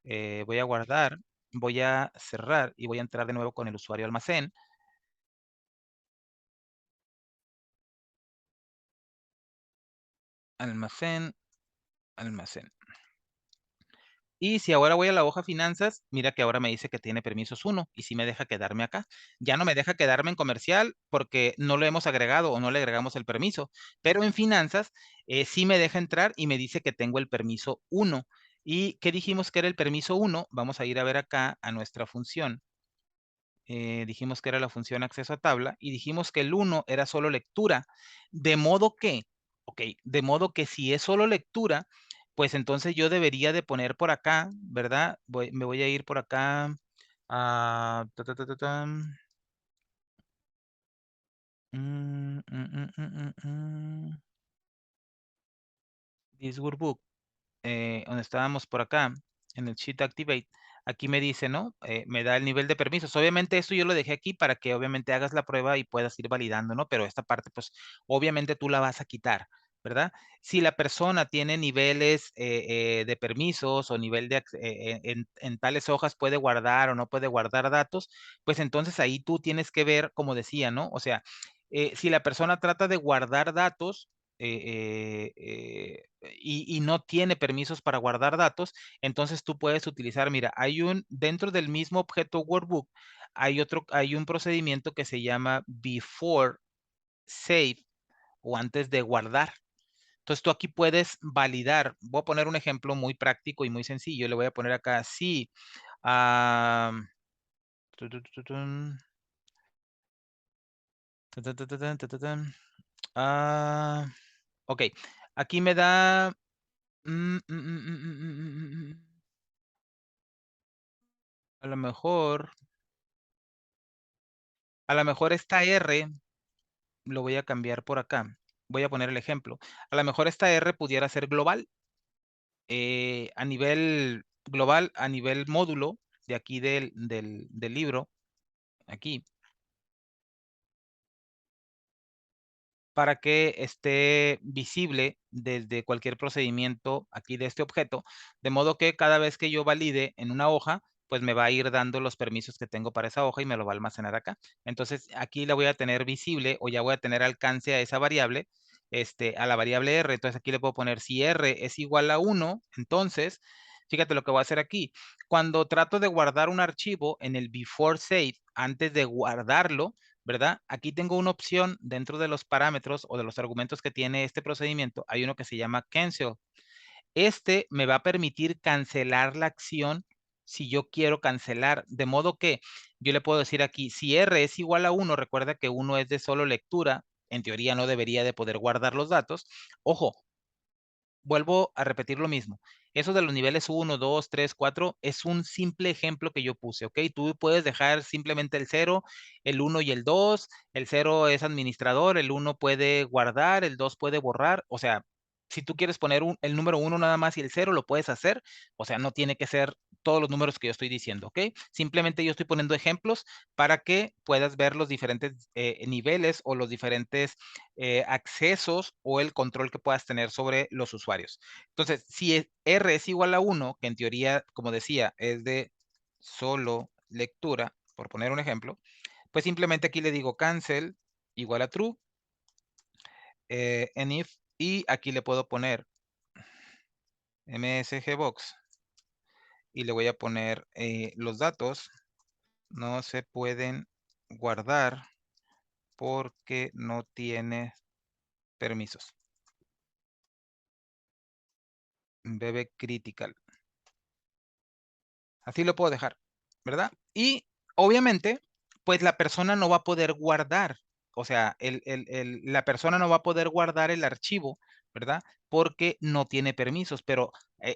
voy a guardar, voy a cerrar y voy a entrar de nuevo con el usuario almacén. Almacén, almacén. Y si ahora voy a la hoja finanzas, mira que ahora me dice que tiene permisos 1 y sí me deja quedarme acá. Ya no me deja quedarme en comercial porque no lo hemos agregado o no le agregamos el permiso, pero en finanzas sí me deja entrar y me dice que tengo el permiso 1. ¿Y qué dijimos que era el permiso 1? Vamos a ir a ver acá a nuestra función. Dijimos que era la función acceso a tabla y dijimos que el 1 era solo lectura. De modo que, ok, de modo que si es solo lectura, pues entonces yo debería de poner por acá, ¿verdad? Me voy a ir por acá a... This workbook. Donde estábamos por acá, en el Sheet Activate, aquí me dice, ¿no? Me da el nivel de permisos. Obviamente esto yo lo dejé aquí para que obviamente hagas la prueba y puedas ir validando, ¿no? Pero esta parte, pues, obviamente tú la vas a quitar, ¿verdad? Si la persona tiene niveles de permisos o nivel de, en tales hojas puede guardar o no puede guardar datos, pues entonces ahí tú tienes que ver, como decía, ¿no? O sea, si la persona trata de guardar datos, y no tiene permisos para guardar datos, entonces tú puedes utilizar, mira, dentro del mismo objeto workbook, hay un procedimiento que se llama before save o antes de guardar. Entonces tú aquí puedes validar, voy a poner un ejemplo muy práctico y muy sencillo, le voy a poner acá, sí, ah, tu, tu, tu, tu, tun, tu, tu, tu, tu, tun, tu, tu, tun. Ah, ok, aquí me da... A lo mejor, a lo mejor esta R lo voy a cambiar por acá. Voy a poner el ejemplo. A lo mejor esta R pudiera ser global, a nivel global, a nivel módulo de aquí del libro, aquí. Para que esté visible desde cualquier procedimiento aquí de este objeto, de modo que cada vez que yo valide en una hoja, pues me va a ir dando los permisos que tengo para esa hoja y me lo va a almacenar acá. Entonces aquí la voy a tener visible o ya voy a tener alcance a esa variable, a la variable R. Entonces aquí le puedo poner si R es igual a 1, entonces, fíjate lo que voy a hacer aquí. Cuando trato de guardar un archivo en el before save, antes de guardarlo, ¿verdad? Aquí tengo una opción dentro de los parámetros o de los argumentos que tiene este procedimiento. Hay uno que se llama cancel. Este me va a permitir cancelar la acción si yo quiero cancelar. De modo que yo le puedo decir aquí, si R es igual a 1, recuerda que 1 es de solo lectura. En teoría no debería de poder guardar los datos. Ojo, vuelvo a repetir lo mismo. Eso de los niveles 1, 2, 3, 4 es un simple ejemplo que yo puse, ¿ok? Tú puedes dejar simplemente el 0, el 1 y el 2. El 0 es administrador, el 1 puede guardar, el 2 puede borrar. O sea, si tú quieres poner el número 1 nada más y el 0, lo puedes hacer. O sea, no tiene que ser todos los números que yo estoy diciendo, ¿ok? Simplemente yo estoy poniendo ejemplos para que puedas ver los diferentes niveles o los diferentes accesos o el control que puedas tener sobre los usuarios. Entonces, si R es igual a 1, que en teoría, como decía, es de solo lectura, por poner un ejemplo, pues simplemente aquí le digo cancel igual a true, en if, y aquí le puedo poner msgbox y le voy a poner los datos no se pueden guardar porque no tiene permisos. Bebe critical. Así lo puedo dejar, ¿verdad? Y obviamente, pues la persona no va a poder guardar, o sea, la persona no va a poder guardar el archivo, ¿verdad? porque no tiene permisos, pero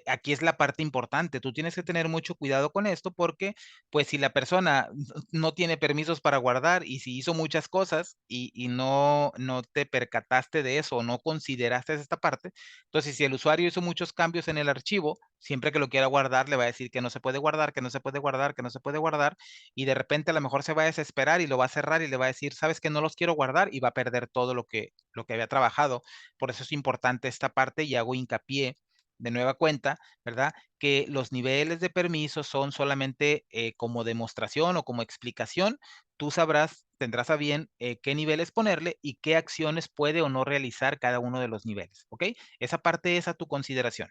aquí es la parte importante. Tú tienes que tener mucho cuidado con esto porque, pues, si la persona no tiene permisos para guardar y si hizo muchas cosas y no te percataste de eso o no consideraste esta parte, entonces si el usuario hizo muchos cambios en el archivo, siempre que lo quiera guardar, le va a decir que no se puede guardar, que no se puede guardar, que no se puede guardar, y de repente a lo mejor se va a desesperar y lo va a cerrar y le va a decir, sabes que no los quiero guardar y va a perder todo lo que había trabajado. Por eso es importante esta parte y hago hincapié de nueva cuenta, ¿verdad? Que los niveles de permiso son solamente como demostración o como explicación. Tú sabrás, tendrás a bien qué niveles ponerle y qué acciones puede o no realizar cada uno de los niveles, ¿ok? Esa parte es a tu consideración.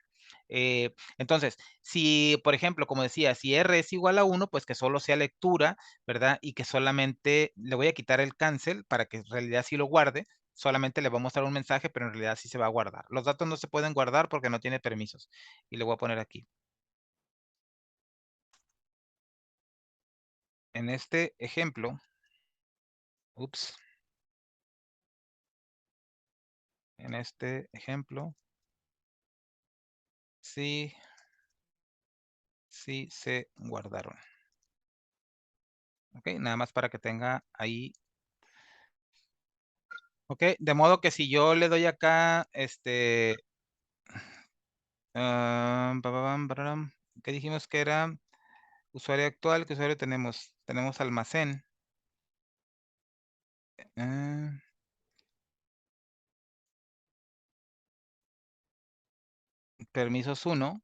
Entonces, si, por ejemplo, como decía, si R es igual a 1, pues que solo sea lectura, ¿verdad? Y que solamente le voy a quitar el cancel para que en realidad sí lo guarde, solamente le va a mostrar un mensaje, pero en realidad sí se va a guardar. Los datos no se pueden guardar porque no tiene permisos. Y le voy a poner aquí. En este ejemplo, ups, en este ejemplo, sí, sí se guardaron. Ok, nada más para que tenga ahí. Ok, de modo que si yo le doy acá, ¿qué dijimos que era? Usuario actual, ¿qué usuario tenemos? Tenemos almacén. ah, Permisos 1.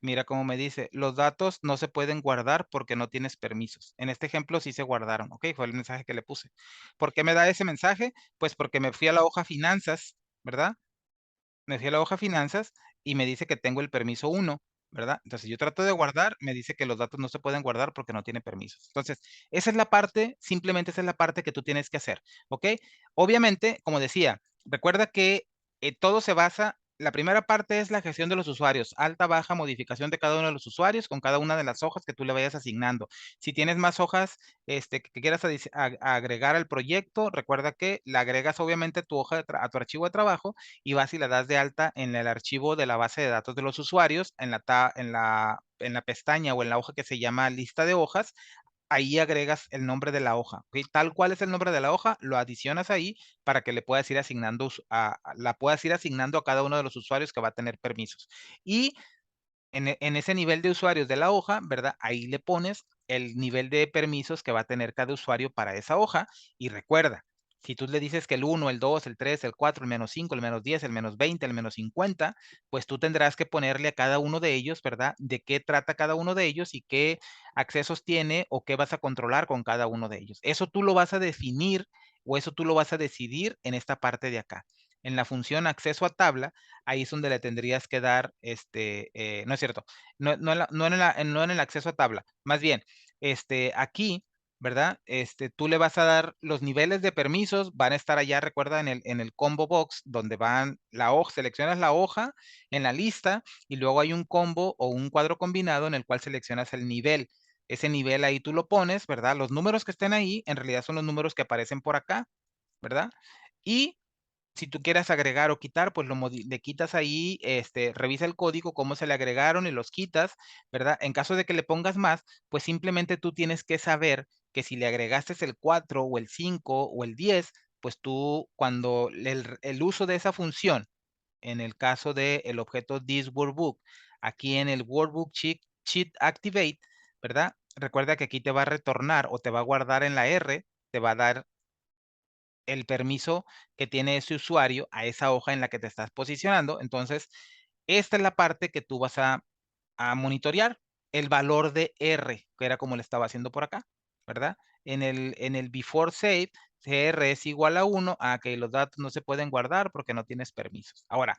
Mira cómo me dice, los datos no se pueden guardar porque no tienes permisos. En este ejemplo sí se guardaron, ¿ok? Fue el mensaje que le puse. ¿Por qué me da ese mensaje? Pues porque me fui a la hoja finanzas, ¿verdad? Me fui a la hoja finanzas y me dice que tengo el permiso 1, ¿verdad? Entonces yo trato de guardar, me dice que los datos no se pueden guardar porque no tiene permisos. Entonces, esa es la parte, simplemente esa es la parte que tú tienes que hacer, ¿ok? Obviamente, como decía, recuerda que todo se basa, la primera parte es la gestión de los usuarios, alta, baja, modificación de cada uno de los usuarios con cada una de las hojas que tú le vayas asignando. Si tienes más hojas que quieras agregar al proyecto, recuerda que le agregas obviamente tu hoja a tu archivo de trabajo y vas y la das de alta en el archivo de la base de datos de los usuarios, en la pestaña o en la hoja que se llama lista de hojas. Ahí agregas el nombre de la hoja, ¿ok? Tal cual es el nombre de la hoja, lo adicionas ahí para que le puedas ir asignando, la puedas ir asignando a cada uno de los usuarios que va a tener permisos. Y en ese nivel de usuarios de la hoja, ¿verdad? Ahí le pones el nivel de permisos que va a tener cada usuario para esa hoja. Y recuerda, si tú le dices que el 1, el 2, el 3, el 4, el -5, el -10, el -20, el -50, pues tú tendrás que ponerle a cada uno de ellos, ¿verdad? De qué trata cada uno de ellos y qué accesos tiene o qué vas a controlar con cada uno de ellos. Eso tú lo vas a definir o eso tú lo vas a decidir en esta parte de acá. En la función acceso a tabla, ahí es donde le tendrías que dar, no es cierto, no en el acceso a tabla, más bien, aquí, ¿verdad? Tú le vas a dar los niveles de permisos, van a estar allá, recuerda, en el combo box, donde van la hoja, seleccionas la hoja en la lista y luego hay un combo o un cuadro combinado en el cual seleccionas el nivel. Ese nivel ahí tú lo pones, ¿verdad? Los números que estén ahí en realidad son los números que aparecen por acá, ¿verdad? Y si tú quieres agregar o quitar, pues le quitas ahí, revisa el código, cómo se le agregaron y los quitas, ¿verdad? En caso de que le pongas más, pues simplemente tú tienes que saber que si le agregaste el 4 o el 5 o el 10, pues tú cuando el uso de esa función, en el caso del objeto this workbook, aquí en el workbook sheet activate, ¿verdad? Recuerda que aquí te va a retornar o te va a guardar en la R, te va a dar el permiso que tiene ese usuario a esa hoja en la que te estás posicionando. Entonces, esta es la parte que tú vas a monitorear, el valor de R, que era como le estaba haciendo por acá, ¿verdad? En el before save, R es igual a 1, a que los datos no se pueden guardar porque no tienes permisos. Ahora,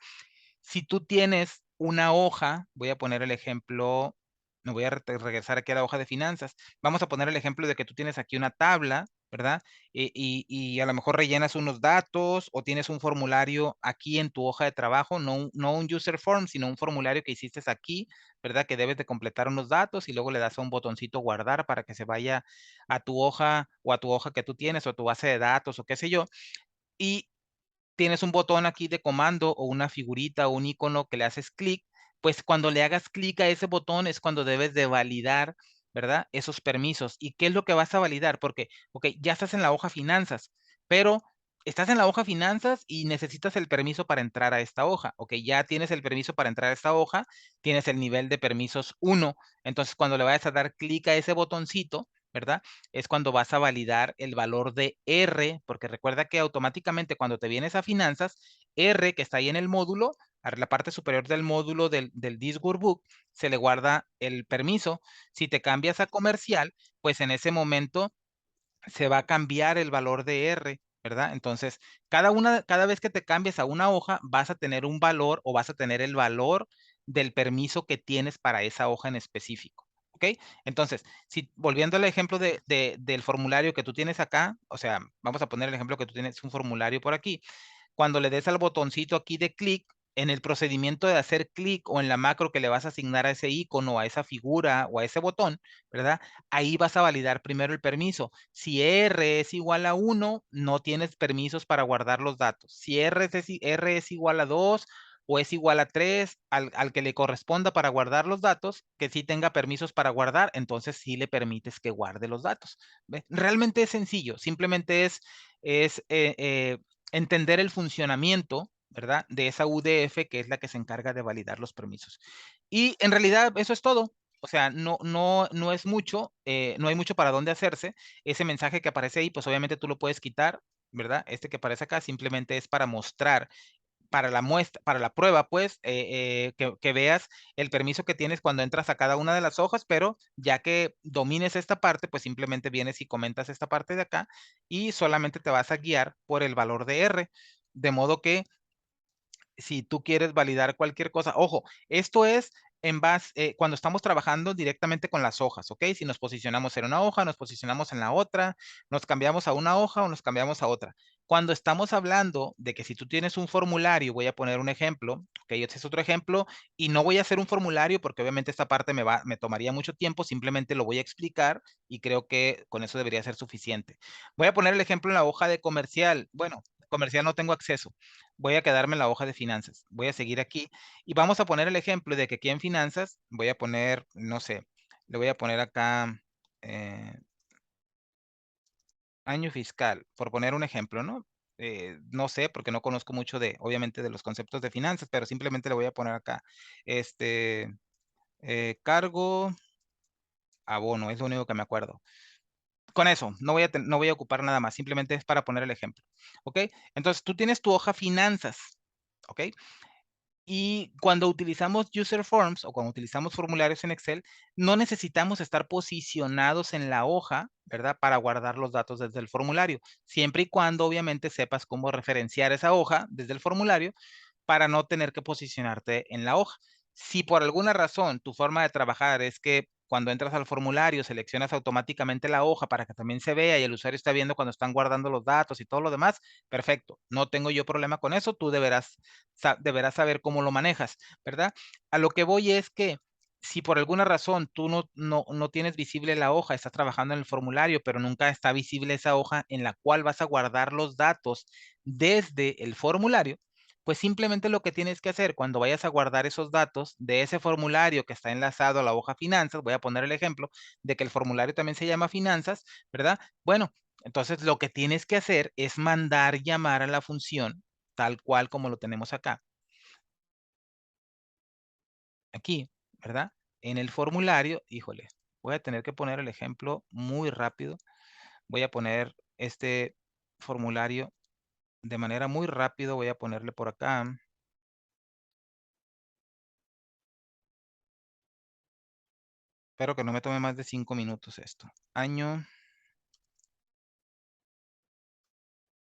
si tú tienes una hoja, voy a poner el ejemplo, me voy a regresar aquí a la hoja de finanzas. Vamos a poner el ejemplo de que tú tienes aquí una tabla, ¿verdad? Y a lo mejor rellenas unos datos o tienes un formulario aquí en tu hoja de trabajo, no un user form, sino un formulario que hiciste aquí, ¿verdad? Que debes de completar unos datos y luego le das a un botoncito guardar para que se vaya a tu hoja o a tu hoja que tú tienes o a tu base de datos o qué sé yo. Y tienes un botón aquí de comando o una figurita o un icono que le haces clic, pues cuando le hagas clic a ese botón es cuando debes de validar, ¿verdad? Esos permisos. ¿Y qué es lo que vas a validar? Porque, ok, ya estás en la hoja finanzas, pero estás en la hoja finanzas y necesitas el permiso para entrar a esta hoja. Ok, ya tienes el permiso para entrar a esta hoja, tienes el nivel de permisos 1. Entonces, cuando le vayas a dar clic a ese botoncito, ¿verdad? Es cuando vas a validar el valor de R, porque recuerda que automáticamente cuando te vienes a finanzas, R que está ahí en el módulo, a la parte superior del módulo del This Workbook, se le guarda el permiso. Si te cambias a comercial, pues en ese momento se va a cambiar el valor de R, ¿verdad? Entonces, cada vez que te cambies a una hoja, vas a tener un valor o vas a tener el valor del permiso que tienes para esa hoja en específico. ¿Ok? Entonces, si volviendo al ejemplo del formulario que tú tienes acá, o sea, vamos a poner el ejemplo que tú tienes un formulario por aquí. Cuando le des al botoncito aquí de clic, en el procedimiento de hacer clic o en la macro que le vas a asignar a ese icono, a esa figura o a ese botón, ¿verdad? Ahí vas a validar primero el permiso. Si R es igual a 1, no tienes permisos para guardar los datos. Si R es igual a 2 o es igual a 3, al que le corresponda para guardar los datos, que sí tenga permisos para guardar, entonces sí le permites que guarde los datos. ¿Ve? Realmente es sencillo, simplemente es entender el funcionamiento, ¿verdad? De esa UDF que es la que se encarga de validar los permisos. Y en realidad eso es todo. O sea, no es mucho, no hay mucho para dónde hacerse. Ese mensaje que aparece ahí, pues obviamente tú lo puedes quitar, ¿verdad? Este que aparece acá simplemente es para mostrar, para la muestra, para la prueba, pues, que veas el permiso que tienes cuando entras a cada una de las hojas, pero ya que domines esta parte, pues simplemente vienes y comentas esta parte de acá y solamente te vas a guiar por el valor de R. De modo que si tú quieres validar cualquier cosa, ojo, esto es en base, cuando estamos trabajando directamente con las hojas, ¿ok? Si nos posicionamos en una hoja, nos posicionamos en la otra, nos cambiamos a una hoja o nos cambiamos a otra. Cuando estamos hablando de que si tú tienes un formulario, voy a poner un ejemplo, ok, este es otro ejemplo, y no voy a hacer un formulario porque obviamente esta parte me tomaría mucho tiempo, simplemente lo voy a explicar y creo que con eso debería ser suficiente. Voy a poner el ejemplo en la hoja de comercial. Bueno, comercial no tengo acceso, voy a quedarme en la hoja de finanzas. Voy a seguir aquí y vamos a poner el ejemplo de que aquí en finanzas voy a poner, no sé, le voy a poner acá eh, año fiscal, por poner un ejemplo, ¿no? No sé, porque no conozco mucho de, obviamente, de los conceptos de finanzas, pero simplemente le voy a poner acá, este, cargo, abono, es lo único que me acuerdo. Con eso, no voy a ocupar nada más, simplemente es para poner el ejemplo, ¿ok? Entonces, tú tienes tu hoja finanzas, ¿ok? Y cuando utilizamos user forms o cuando utilizamos formularios en Excel, no necesitamos estar posicionados en la hoja, ¿verdad? Para guardar los datos desde el formulario, siempre y cuando obviamente sepas cómo referenciar esa hoja desde el formulario para no tener que posicionarte en la hoja. Si por alguna razón tu forma de trabajar es que cuando entras al formulario seleccionas automáticamente la hoja para que también se vea y el usuario está viendo cuando están guardando los datos y todo lo demás, perfecto, no tengo yo problema con eso, tú deberás saber cómo lo manejas, ¿verdad? A lo que voy es que si por alguna razón tú no tienes visible la hoja, estás trabajando en el formulario, pero nunca está visible esa hoja en la cual vas a guardar los datos desde el formulario, pues simplemente lo que tienes que hacer cuando vayas a guardar esos datos de ese formulario que está enlazado a la hoja finanzas, voy a poner el ejemplo de que el formulario también se llama finanzas, ¿verdad? Bueno, entonces lo que tienes que hacer es mandar llamar a la función tal cual como lo tenemos acá, aquí, ¿verdad? En el formulario, híjole, voy a tener que poner el ejemplo muy rápido. Voy a poner este formulario de manera muy rápido, voy a ponerle por acá. Espero que no me tome más de 5 minutos esto. Año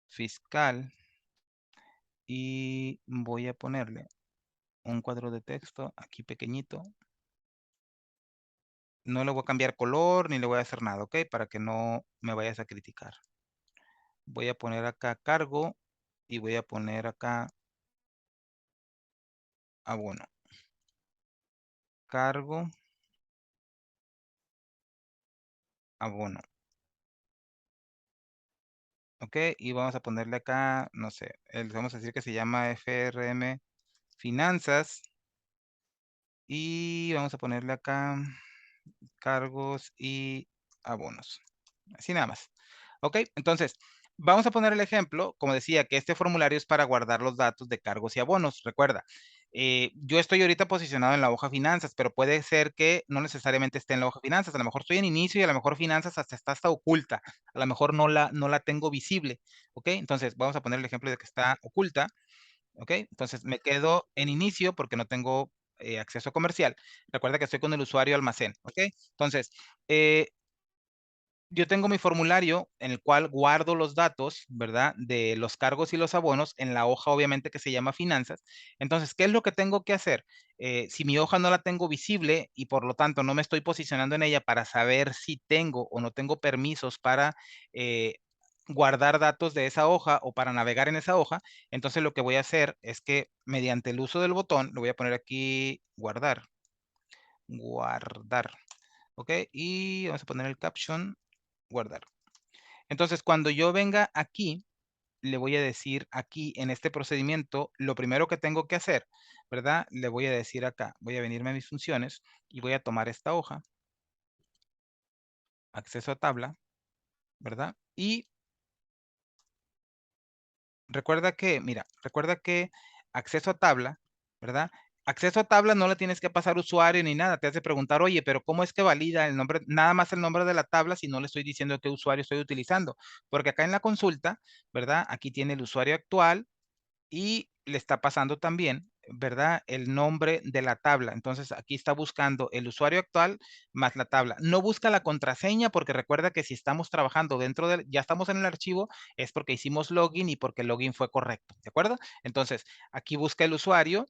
fiscal y voy a ponerle un cuadro de texto aquí pequeñito. No le voy a cambiar color ni le voy a hacer nada, ¿ok? Para que no me vayas a criticar. Voy a poner acá cargo y voy a poner acá abono. Cargo, abono. ¿ok? Y vamos a ponerle acá, no sé, vamos a decir que se llama FRM Finanzas y vamos a ponerle acá cargos y abonos. Así nada más. ¿Ok? Entonces, vamos a poner el ejemplo, como decía, que este formulario es para guardar los datos de cargos y abonos. Recuerda, yo estoy ahorita posicionado en la hoja finanzas, pero puede ser que no necesariamente esté en la hoja finanzas. A lo mejor estoy en inicio y a lo mejor finanzas hasta oculta. A lo mejor no la tengo visible. ¿Ok? Entonces, vamos a poner el ejemplo de que está oculta. ¿Ok? Entonces, me quedo en inicio porque no tengo acceso comercial. Recuerda que estoy con el usuario almacén. ¿Ok? Entonces, eh, yo tengo mi formulario en el cual guardo los datos, ¿verdad? De los cargos y los abonos en la hoja, obviamente, que se llama finanzas. Entonces, ¿qué es lo que tengo que hacer? Si mi hoja no la tengo visible y por lo tanto no me estoy posicionando en ella para saber si tengo o no tengo permisos para guardar datos de esa hoja o para navegar en esa hoja, entonces lo que voy a hacer es que mediante el uso del botón, lo voy a poner aquí, guardar, guardar, ¿ok? Y vamos a poner el caption, guardar. Entonces, cuando yo venga aquí, le voy a decir aquí en este procedimiento, lo primero que tengo que hacer, ¿verdad? Le voy a decir acá, voy a venirme a mis funciones y voy a tomar esta hoja, acceso a tabla, ¿verdad? Y recuerda que, mira, recuerda que acceso a tabla, ¿verdad? Acceso a tabla no le tienes que pasar usuario ni nada. Te hace preguntar, oye, pero ¿cómo es que valida el nombre, nada más el nombre de la tabla si no le estoy diciendo qué usuario estoy utilizando? Porque acá en la consulta, ¿verdad? Aquí tiene el usuario actual, y le está pasando también, ¿verdad? El nombre de la tabla. Entonces aquí está buscando el usuario actual más la tabla. No busca la contraseña porque recuerda que si estamos trabajando dentro del, ya estamos en el archivo, es porque hicimos login y porque el login fue correcto, ¿de acuerdo? Entonces aquí busca el usuario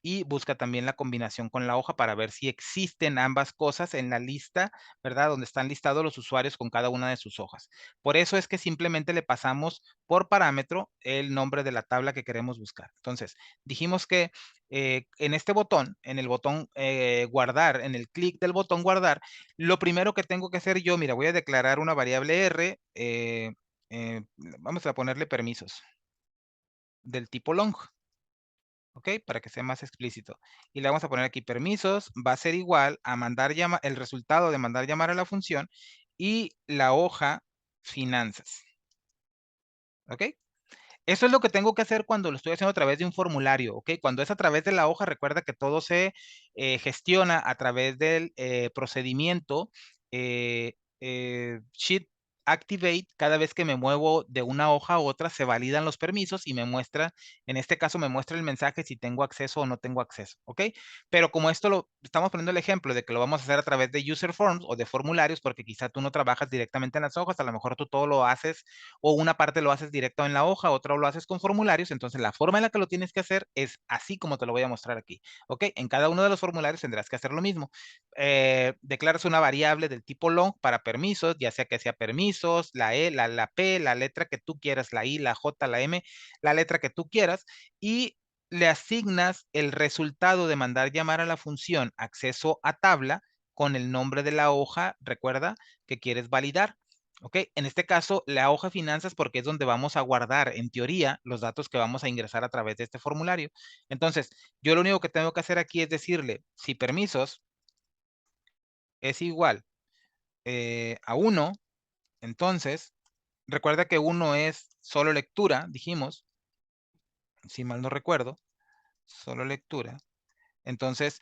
y busca también la combinación con la hoja para ver si existen ambas cosas en la lista, ¿verdad? Donde están listados los usuarios con cada una de sus hojas. Por eso es que simplemente le pasamos por parámetro el nombre de la tabla que queremos buscar. Entonces, dijimos que en este botón, en el botón guardar, en el clic del botón guardar, lo primero que tengo que hacer yo, mira, voy a declarar una variable R, vamos a ponerle permisos del tipo long. ¿Ok? Para que sea más explícito. Y le vamos a poner aquí permisos, va a ser igual a mandar llamar, el resultado de mandar llamar a la función y la hoja finanzas. ¿Ok? Eso es lo que tengo que hacer cuando lo estoy haciendo a través de un formulario, ¿ok? Cuando es a través de la hoja, recuerda que todo se gestiona a través del procedimiento Sheet Activate. Cada vez que me muevo de una hoja a otra, se validan los permisos y me muestra, en este caso me muestra el mensaje si tengo acceso o no tengo acceso, ¿ok? Pero como esto lo estamos poniendo el ejemplo de que lo vamos a hacer a través de user forms o de formularios, porque quizá tú no trabajas directamente en las hojas, a lo mejor tú todo lo haces o una parte lo haces directo en la hoja, otra lo haces con formularios, entonces la forma en la que lo tienes que hacer es así como te lo voy a mostrar aquí, ¿ok? En cada uno de los formularios tendrás que hacer lo mismo. Declaras una variable del tipo long para permisos, ya sea que sea permisos, la E, la P, la letra que tú quieras, la I, la J, la M, la letra que tú quieras, y le asignas el resultado de mandar llamar a la función acceso a tabla con el nombre de la hoja, recuerda, que quieres validar. ¿Ok? En este caso, la hoja finanzas porque es donde vamos a guardar, en teoría, los datos que vamos a ingresar a través de este formulario. Entonces, yo lo único que tengo que hacer aquí es decirle, si permisos es igual a 1, entonces, recuerda que 1 es solo lectura, dijimos, si mal no recuerdo, solo lectura. Entonces,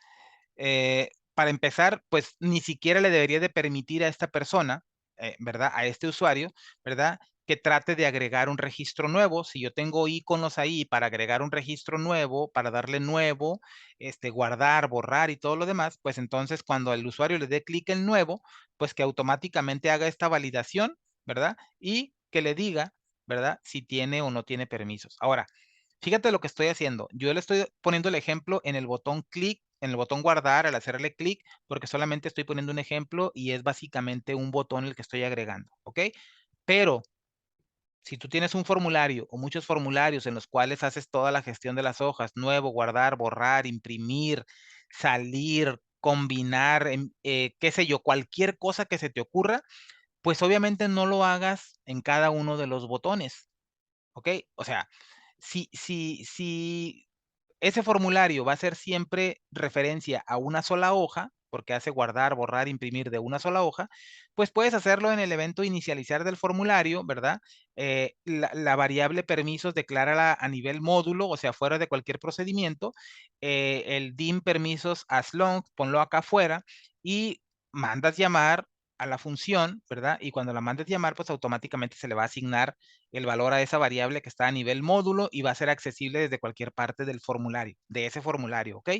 para empezar, pues ni siquiera le debería de permitir a esta persona, ¿verdad? A este usuario, ¿verdad? Que trate de agregar un registro nuevo. Si yo tengo iconos ahí para agregar un registro nuevo, para darle nuevo, guardar, borrar y todo lo demás, pues entonces cuando el usuario le dé clic en nuevo, pues que automáticamente haga esta validación, ¿verdad? Y que le diga, ¿verdad? Si tiene o no tiene permisos. Ahora, fíjate lo que estoy haciendo. Yo le estoy poniendo el ejemplo en el botón clic, en el botón guardar al hacerle clic, porque solamente estoy poniendo un ejemplo y es básicamente un botón el que estoy agregando, ¿ok? Pero si tú tienes un formulario o muchos formularios en los cuales haces toda la gestión de las hojas, nuevo, guardar, borrar, imprimir, salir, combinar, qué sé yo, cualquier cosa que se te ocurra, pues obviamente no lo hagas en cada uno de los botones, ¿ok? O sea, si ese formulario va a ser siempre referencia a una sola hoja, porque hace guardar, borrar, imprimir de una sola hoja, pues puedes hacerlo en el evento inicializar del formulario, ¿verdad? La variable permisos declárala a nivel módulo, o sea, fuera de cualquier procedimiento. El dim permisos as long, ponlo acá afuera y mandas llamar a la función, ¿verdad? Y cuando la mandes llamar, pues automáticamente se le va a asignar el valor a esa variable que está a nivel módulo y va a ser accesible desde cualquier parte del formulario, de ese formulario, ¿ok?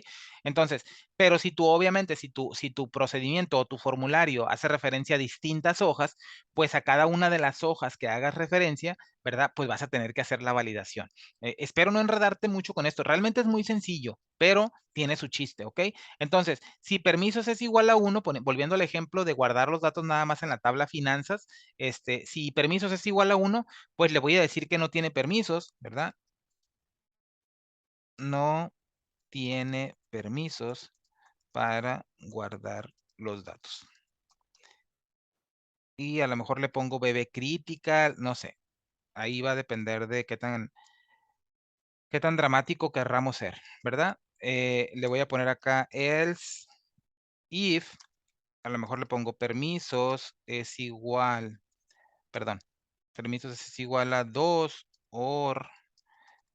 Entonces, pero si tú obviamente, si tu procedimiento o tu formulario hace referencia a distintas hojas, pues a cada una de las hojas que hagas referencia, ¿verdad? Pues vas a tener que hacer la validación. Espero no enredarte mucho con esto. Realmente es muy sencillo, pero tiene su chiste, ¿ok? Entonces, si permisos es igual a 1, volviendo al ejemplo de guardar los datos nada más en la tabla finanzas, si permisos es igual a 1, pues le voy a decir que no tiene permisos, ¿verdad? No tiene permisos para guardar los datos. Y a lo mejor le pongo BB crítica, no sé. Ahí va a depender de qué tan dramático querramos ser, ¿verdad? Le voy a poner acá else if, a lo mejor le pongo permisos es igual, perdón, permisos es igual a 2 or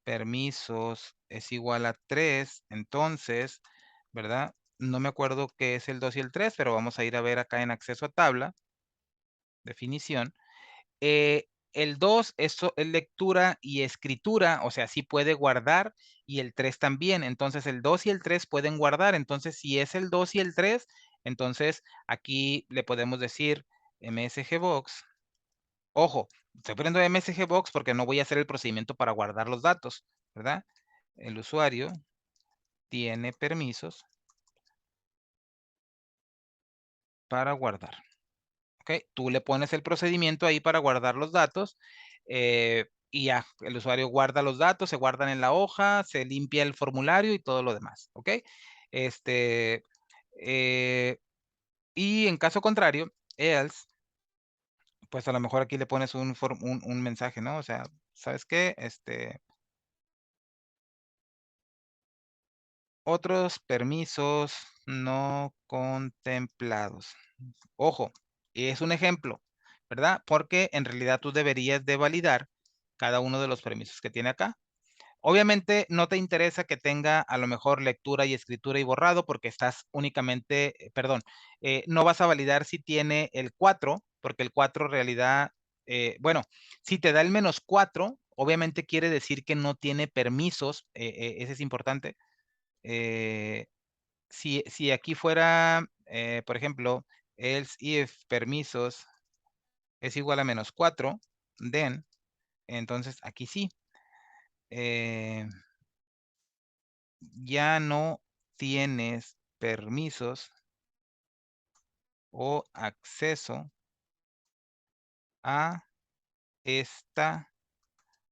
permisos es igual a 3, entonces, ¿verdad? No me acuerdo qué es el 2 y el 3, pero vamos a ir a ver acá en acceso a tabla, definición. El 2 es lectura y escritura, o sea, sí puede guardar, y el 3 también. Entonces, el 2 y el 3 pueden guardar. Entonces, si es el 2 y el 3, entonces aquí le podemos decir MSG Box. Ojo, estoy poniendo MSG Box porque no voy a hacer el procedimiento para guardar los datos, ¿verdad? El usuario tiene permisos para guardar. ¿Ok? Tú le pones el procedimiento ahí para guardar los datos y ya, el usuario guarda los datos, se guardan en la hoja, se limpia el formulario y todo lo demás. ¿Ok? Este, eh, y en caso contrario, else, pues a lo mejor aquí le pones un mensaje, ¿no? O sea, ¿sabes qué? Otros permisos no contemplados. Ojo, es un ejemplo, ¿verdad? Porque en realidad tú deberías de validar cada uno de los permisos que tiene acá. Obviamente no te interesa que tenga a lo mejor lectura y escritura y borrado porque estás únicamente, perdón, no vas a validar si tiene el 4, porque el 4 en realidad, bueno, si te da el -4, obviamente quiere decir que no tiene permisos, ese es importante. Eh, si aquí fuera, por ejemplo, else if permisos es igual a -4, then, entonces aquí sí, ya no tienes permisos o acceso a esta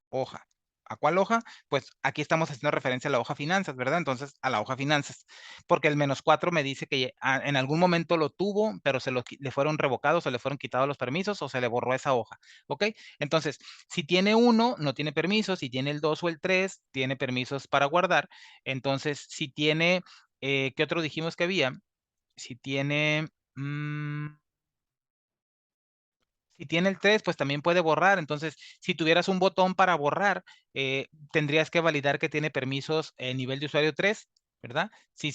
hoja. ¿A cuál hoja? Pues aquí estamos haciendo referencia a la hoja finanzas, ¿verdad? Entonces, a la hoja finanzas, porque el -4 me dice que en algún momento lo tuvo, pero le fueron revocados o le fueron quitados los permisos o se le borró esa hoja, ¿ok? Entonces, si tiene 1, no tiene permisos, si tiene el 2 o el 3, tiene permisos para guardar. Entonces, si tiene, ¿qué otro dijimos que había? Si tiene, si tiene el 3, pues también puede borrar. Entonces, si tuvieras un botón para borrar, tendrías que validar que tiene permisos en nivel de usuario 3, ¿verdad? Si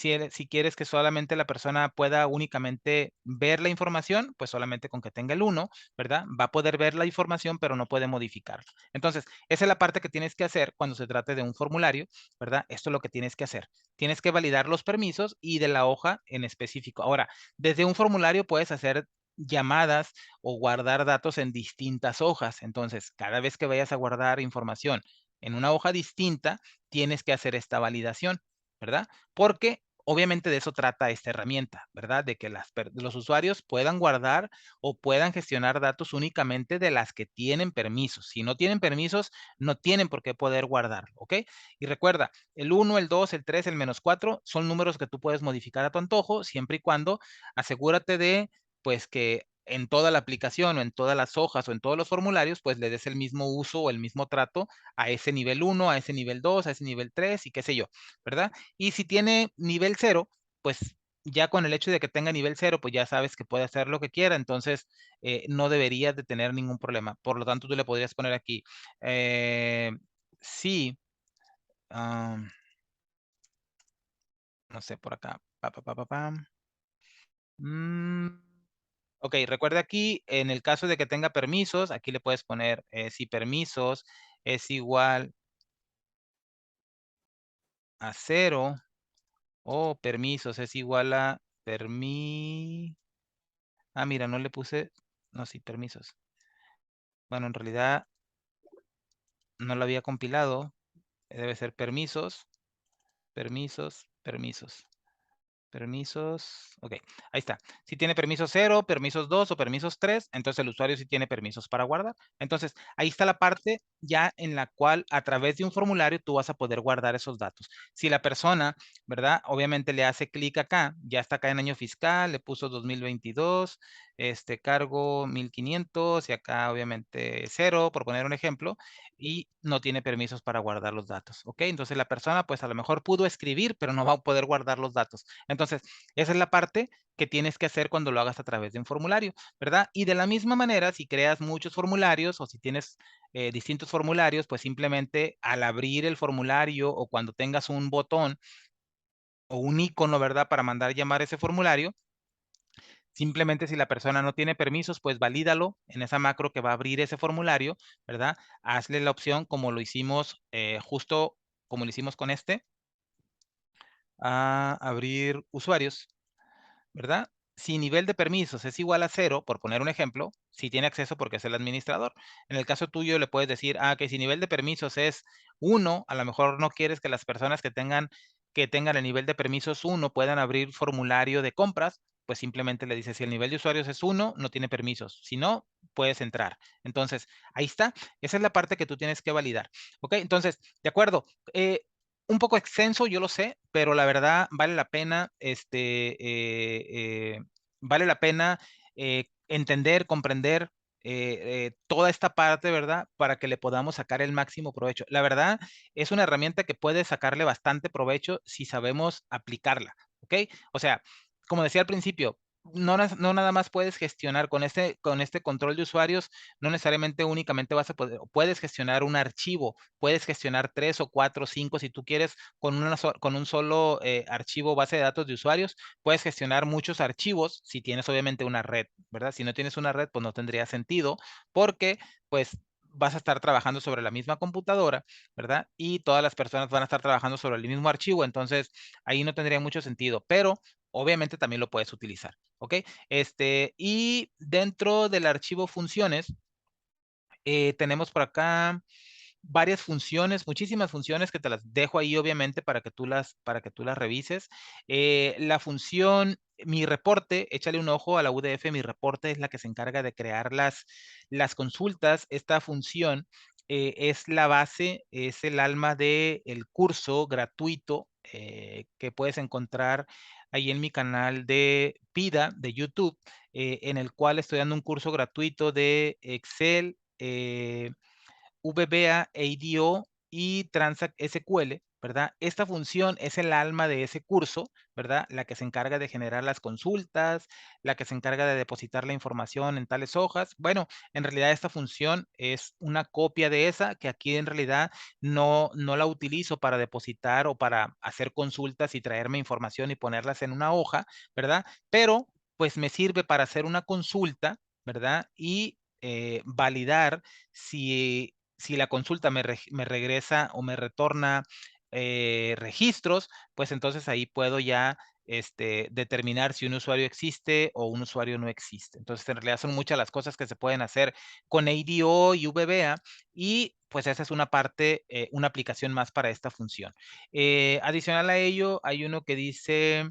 quieres que solamente la persona pueda únicamente ver la información, pues solamente con que tenga el 1, ¿verdad? Va a poder ver la información, pero no puede modificarla. Entonces, esa es la parte que tienes que hacer cuando se trate de un formulario, ¿verdad? Esto es lo que tienes que hacer. Tienes que validar los permisos y de la hoja en específico. Ahora, desde un formulario puedes hacer llamadas o guardar datos en distintas hojas. Entonces, cada vez que vayas a guardar información en una hoja distinta, tienes que hacer esta validación, ¿verdad? Porque obviamente de eso trata esta herramienta, ¿verdad? De que los usuarios puedan guardar o puedan gestionar datos únicamente de las que tienen permisos. Si no tienen permisos, no tienen por qué poder guardar, ¿ok? Y recuerda, el 1, el 2, el 3, el -4 son números que tú puedes modificar a tu antojo, siempre y cuando asegúrate de pues que en toda la aplicación o en todas las hojas o en todos los formularios, pues le des el mismo uso o el mismo trato a ese nivel 1, a ese nivel 2, a ese nivel 3 y qué sé yo, ¿verdad? Y si tiene nivel 0, pues ya con el hecho de que tenga nivel 0, pues ya sabes que puede hacer lo que quiera, entonces no deberías de tener ningún problema. Por lo tanto, tú le podrías poner aquí, eh, sí, am, no sé, por acá, pam. Mm, ok, recuerda aquí, en el caso de que tenga permisos, aquí le puedes poner si permisos es igual a 0 o permisos es igual a mira, no le puse, no, sí, permisos. Bueno, en realidad no lo había compilado, debe ser permisos, permisos, permisos. Permisos, ok, ahí está. Si tiene permisos 0, permisos 2 o permisos 3, entonces el usuario sí tiene permisos para guardar. Entonces, ahí está la parte ya en la cual a través de un formulario tú vas a poder guardar esos datos. Si la persona, ¿verdad? Obviamente le hace clic acá, ya está acá en año fiscal, le puso 2022, cargo 1500 y acá obviamente 0, por poner un ejemplo, y no tiene permisos para guardar los datos, ¿ok? Entonces la persona pues a lo mejor pudo escribir, pero no va a poder guardar los datos. Entonces, esa es la parte que tienes que hacer cuando lo hagas a través de un formulario, ¿verdad? Y de la misma manera, si creas muchos formularios o si tienes distintos formularios, pues simplemente al abrir el formulario o cuando tengas un botón o un icono, ¿verdad? Para mandar llamar ese formulario, simplemente si la persona no tiene permisos, pues valídalo en esa macro que va a abrir ese formulario, ¿verdad? Hazle la opción como lo hicimos justo como lo hicimos con a abrir usuarios, ¿verdad? Si nivel de permisos es igual a 0, por poner un ejemplo, si tiene acceso porque es el administrador. En el caso tuyo le puedes decir, que si nivel de permisos es 1, a lo mejor no quieres que las personas que tengan el nivel de permisos 1 puedan abrir formulario de compras, pues simplemente le dices, si el nivel de usuarios es 1, no tiene permisos. Si no, puedes entrar. Entonces, ahí está. Esa es la parte que tú tienes que validar. ¿Ok? Entonces, de acuerdo. Un poco extenso, yo lo sé, pero la verdad vale la pena, vale la pena entender, comprender toda esta parte, ¿verdad? Para que le podamos sacar el máximo provecho. La verdad es una herramienta que puede sacarle bastante provecho si sabemos aplicarla, ¿ok? O sea, como decía al principio, no nada más puedes gestionar con este control de usuarios, no necesariamente únicamente puedes gestionar un archivo, puedes gestionar 3 o 4 o 5 si tú quieres con un solo archivo base de datos de usuarios, puedes gestionar muchos archivos si tienes obviamente una red, ¿verdad? Si no tienes una red, pues no tendría sentido porque pues vas a estar trabajando sobre la misma computadora, ¿verdad? Y todas las personas van a estar trabajando sobre el mismo archivo, entonces ahí no tendría mucho sentido, pero obviamente también lo puedes utilizar, ¿ok? Y dentro del archivo funciones, tenemos por acá varias funciones, muchísimas funciones que te las dejo ahí obviamente para que tú las revises. La función mi reporte, échale un ojo a la UDF, mi reporte es la que se encarga de crear las consultas. Esta función es la base, es el alma del curso gratuito que puedes encontrar ahí en mi canal de PIDA de YouTube, en el cual estoy dando un curso gratuito de Excel, VBA, ADO y Transact SQL, ¿verdad? Esta función es el alma de ese curso, ¿verdad? La que se encarga de generar las consultas, la que se encarga de depositar la información en tales hojas. Bueno, en realidad esta función es una copia de esa que aquí en realidad no la utilizo para depositar o para hacer consultas y traerme información y ponerlas en una hoja, ¿verdad? Pero pues me sirve para hacer una consulta, ¿verdad? Y validar si la consulta me regresa o me retorna registros, pues entonces ahí puedo ya determinar si un usuario existe o un usuario no existe. Entonces, en realidad son muchas las cosas que se pueden hacer con ADO y VBA y pues esa es una parte, una aplicación más para esta función. Adicional a ello, hay uno que dice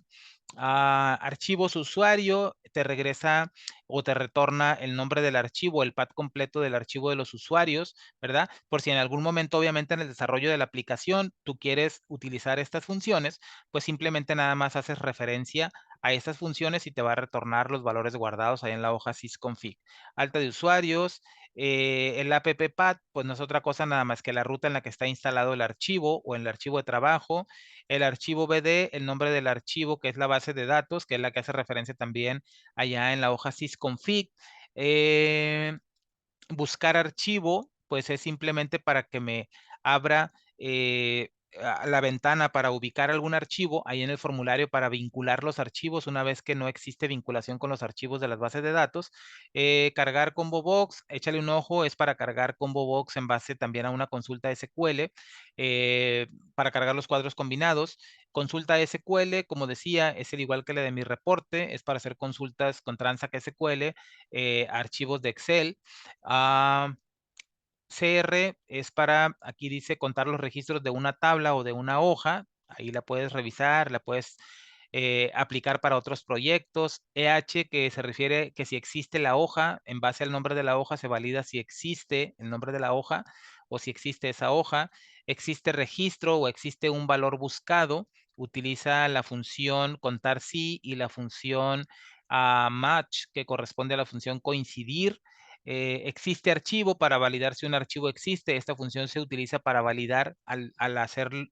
archivos usuario, te regresa o te retorna el nombre del archivo, el path completo del archivo de los usuarios, ¿verdad? Por si en algún momento, obviamente, en el desarrollo de la aplicación, tú quieres utilizar estas funciones, pues simplemente nada más haces referencia a estas funciones y te va a retornar los valores guardados ahí en la hoja sysconfig. Alta de usuarios, el app-path, pues no es otra cosa nada más que la ruta en la que está instalado el archivo o el archivo de trabajo, el archivo BD, el nombre del archivo que es la base de datos, que es la que hace referencia también allá en la hoja sysconfig. Buscar archivo, pues es simplemente para que me abra la ventana para ubicar algún archivo ahí en el formulario para vincular los archivos una vez que no existe vinculación con los archivos de las bases de datos. Cargar Combo Box, échale un ojo, es para cargar Combo Box en base también a una consulta SQL, para cargar los cuadros combinados. Consulta SQL, como decía, es el igual que la de mi reporte, es para hacer consultas con Transact SQL, archivos de Excel. Ah, CR es para, aquí dice contar los registros de una tabla o de una hoja. Ahí la puedes revisar, la puedes aplicar para otros proyectos. EH, que se refiere que si existe la hoja, en base al nombre de la hoja se valida si existe el nombre de la hoja o si existe esa hoja. Existe registro o existe un valor buscado. Utiliza la función contar sí y la función match, que corresponde a la función coincidir. Existe archivo para validar si un archivo existe. Esta función se utiliza para validar al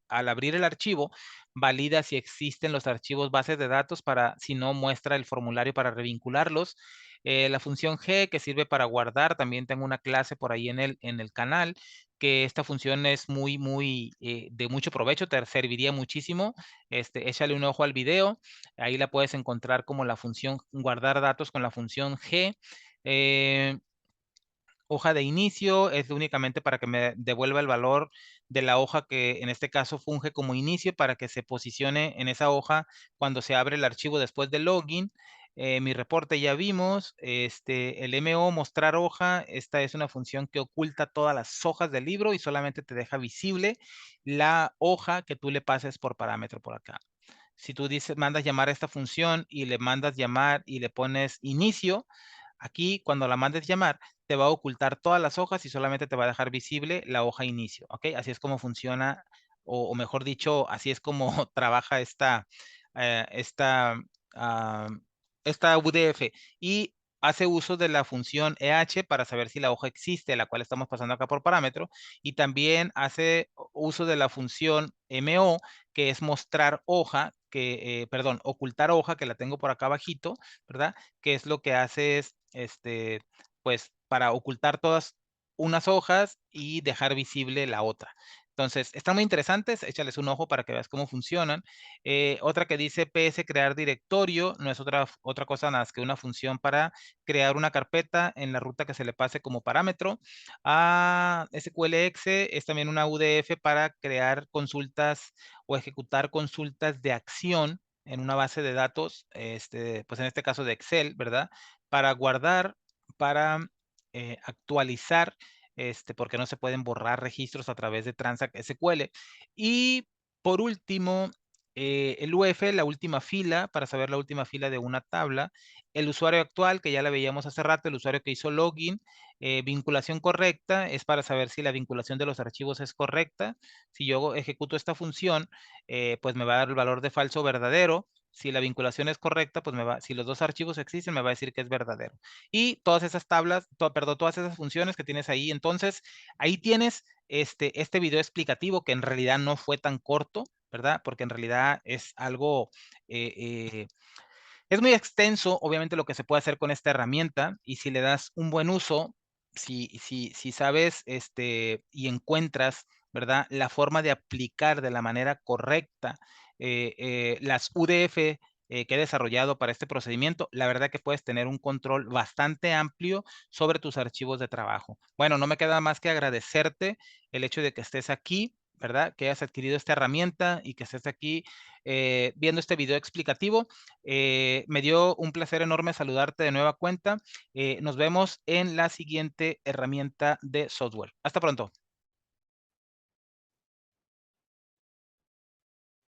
abrir el archivo, valida si existen los archivos bases de datos para, si no, muestra el formulario para revincularlos. La función G que sirve para guardar, también tengo una clase por ahí en el canal, que esta función es muy de mucho provecho, te serviría muchísimo. Échale un ojo al video, ahí la puedes encontrar como la función guardar datos con la función G. Eh, Hoja de inicio es únicamente para que me devuelva el valor de la hoja que en este caso funge como inicio para que se posicione en esa hoja cuando se abre el archivo después del login. Mi reporte ya vimos, el MO mostrar hoja, esta es una función que oculta todas las hojas del libro y solamente te deja visible la hoja que tú le pases por parámetro por acá. Si tú dices, mandas llamar a esta función y le mandas llamar y le pones inicio, aquí, cuando la mandes llamar, te va a ocultar todas las hojas y solamente te va a dejar visible la hoja inicio, ¿ok? Así es como funciona, o mejor dicho, así es como trabaja eh, esta, ah, esta UDF. Y hace uso de la función EH para saber si la hoja existe, la cual estamos pasando acá por parámetro, y también hace uso de la función MO, que es mostrar hoja, perdón, ocultar hoja, que la tengo por acá abajito, ¿verdad? Que es lo que hace es, pues, para ocultar todas unas hojas y dejar visible la otra. Entonces, están muy interesantes, échales un ojo para que veas cómo funcionan. Otra que dice PS crear directorio, no es otra cosa más que una función para crear una carpeta en la ruta que se le pase como parámetro. SQLX es también una UDF para crear consultas o ejecutar consultas de acción en una base de datos, pues en este caso de Excel, ¿verdad? Para guardar, para actualizar, porque no se pueden borrar registros a través de Transact SQL. Y por último, el UF, la última fila, para saber la última fila de una tabla. El usuario actual, que ya la veíamos hace rato, el usuario que hizo login. Vinculación correcta, es para saber si la vinculación de los archivos es correcta. Si yo ejecuto esta función, pues me va a dar el valor de falso o verdadero. Si la vinculación es correcta, pues si los dos archivos existen, me va a decir que es verdadero. Y todas esas tablas, perdón, todas esas funciones que tienes ahí. Entonces, ahí tienes este video explicativo que en realidad no fue tan corto, ¿verdad? Porque en realidad es algo, eh, eh, es muy extenso, obviamente, lo que se puede hacer con esta herramienta y si le das un buen uso, si sabes y encuentras, ¿verdad? La forma de aplicar de la manera correcta las UDF que he desarrollado para este procedimiento, la verdad que puedes tener un control bastante amplio sobre tus archivos de trabajo. Bueno, no me queda más que agradecerte el hecho de que estés aquí, ¿verdad? Que hayas adquirido esta herramienta y que estés aquí viendo este video explicativo. Me dio un placer enorme saludarte de nueva cuenta. Nos vemos en la siguiente herramienta de software. Hasta pronto.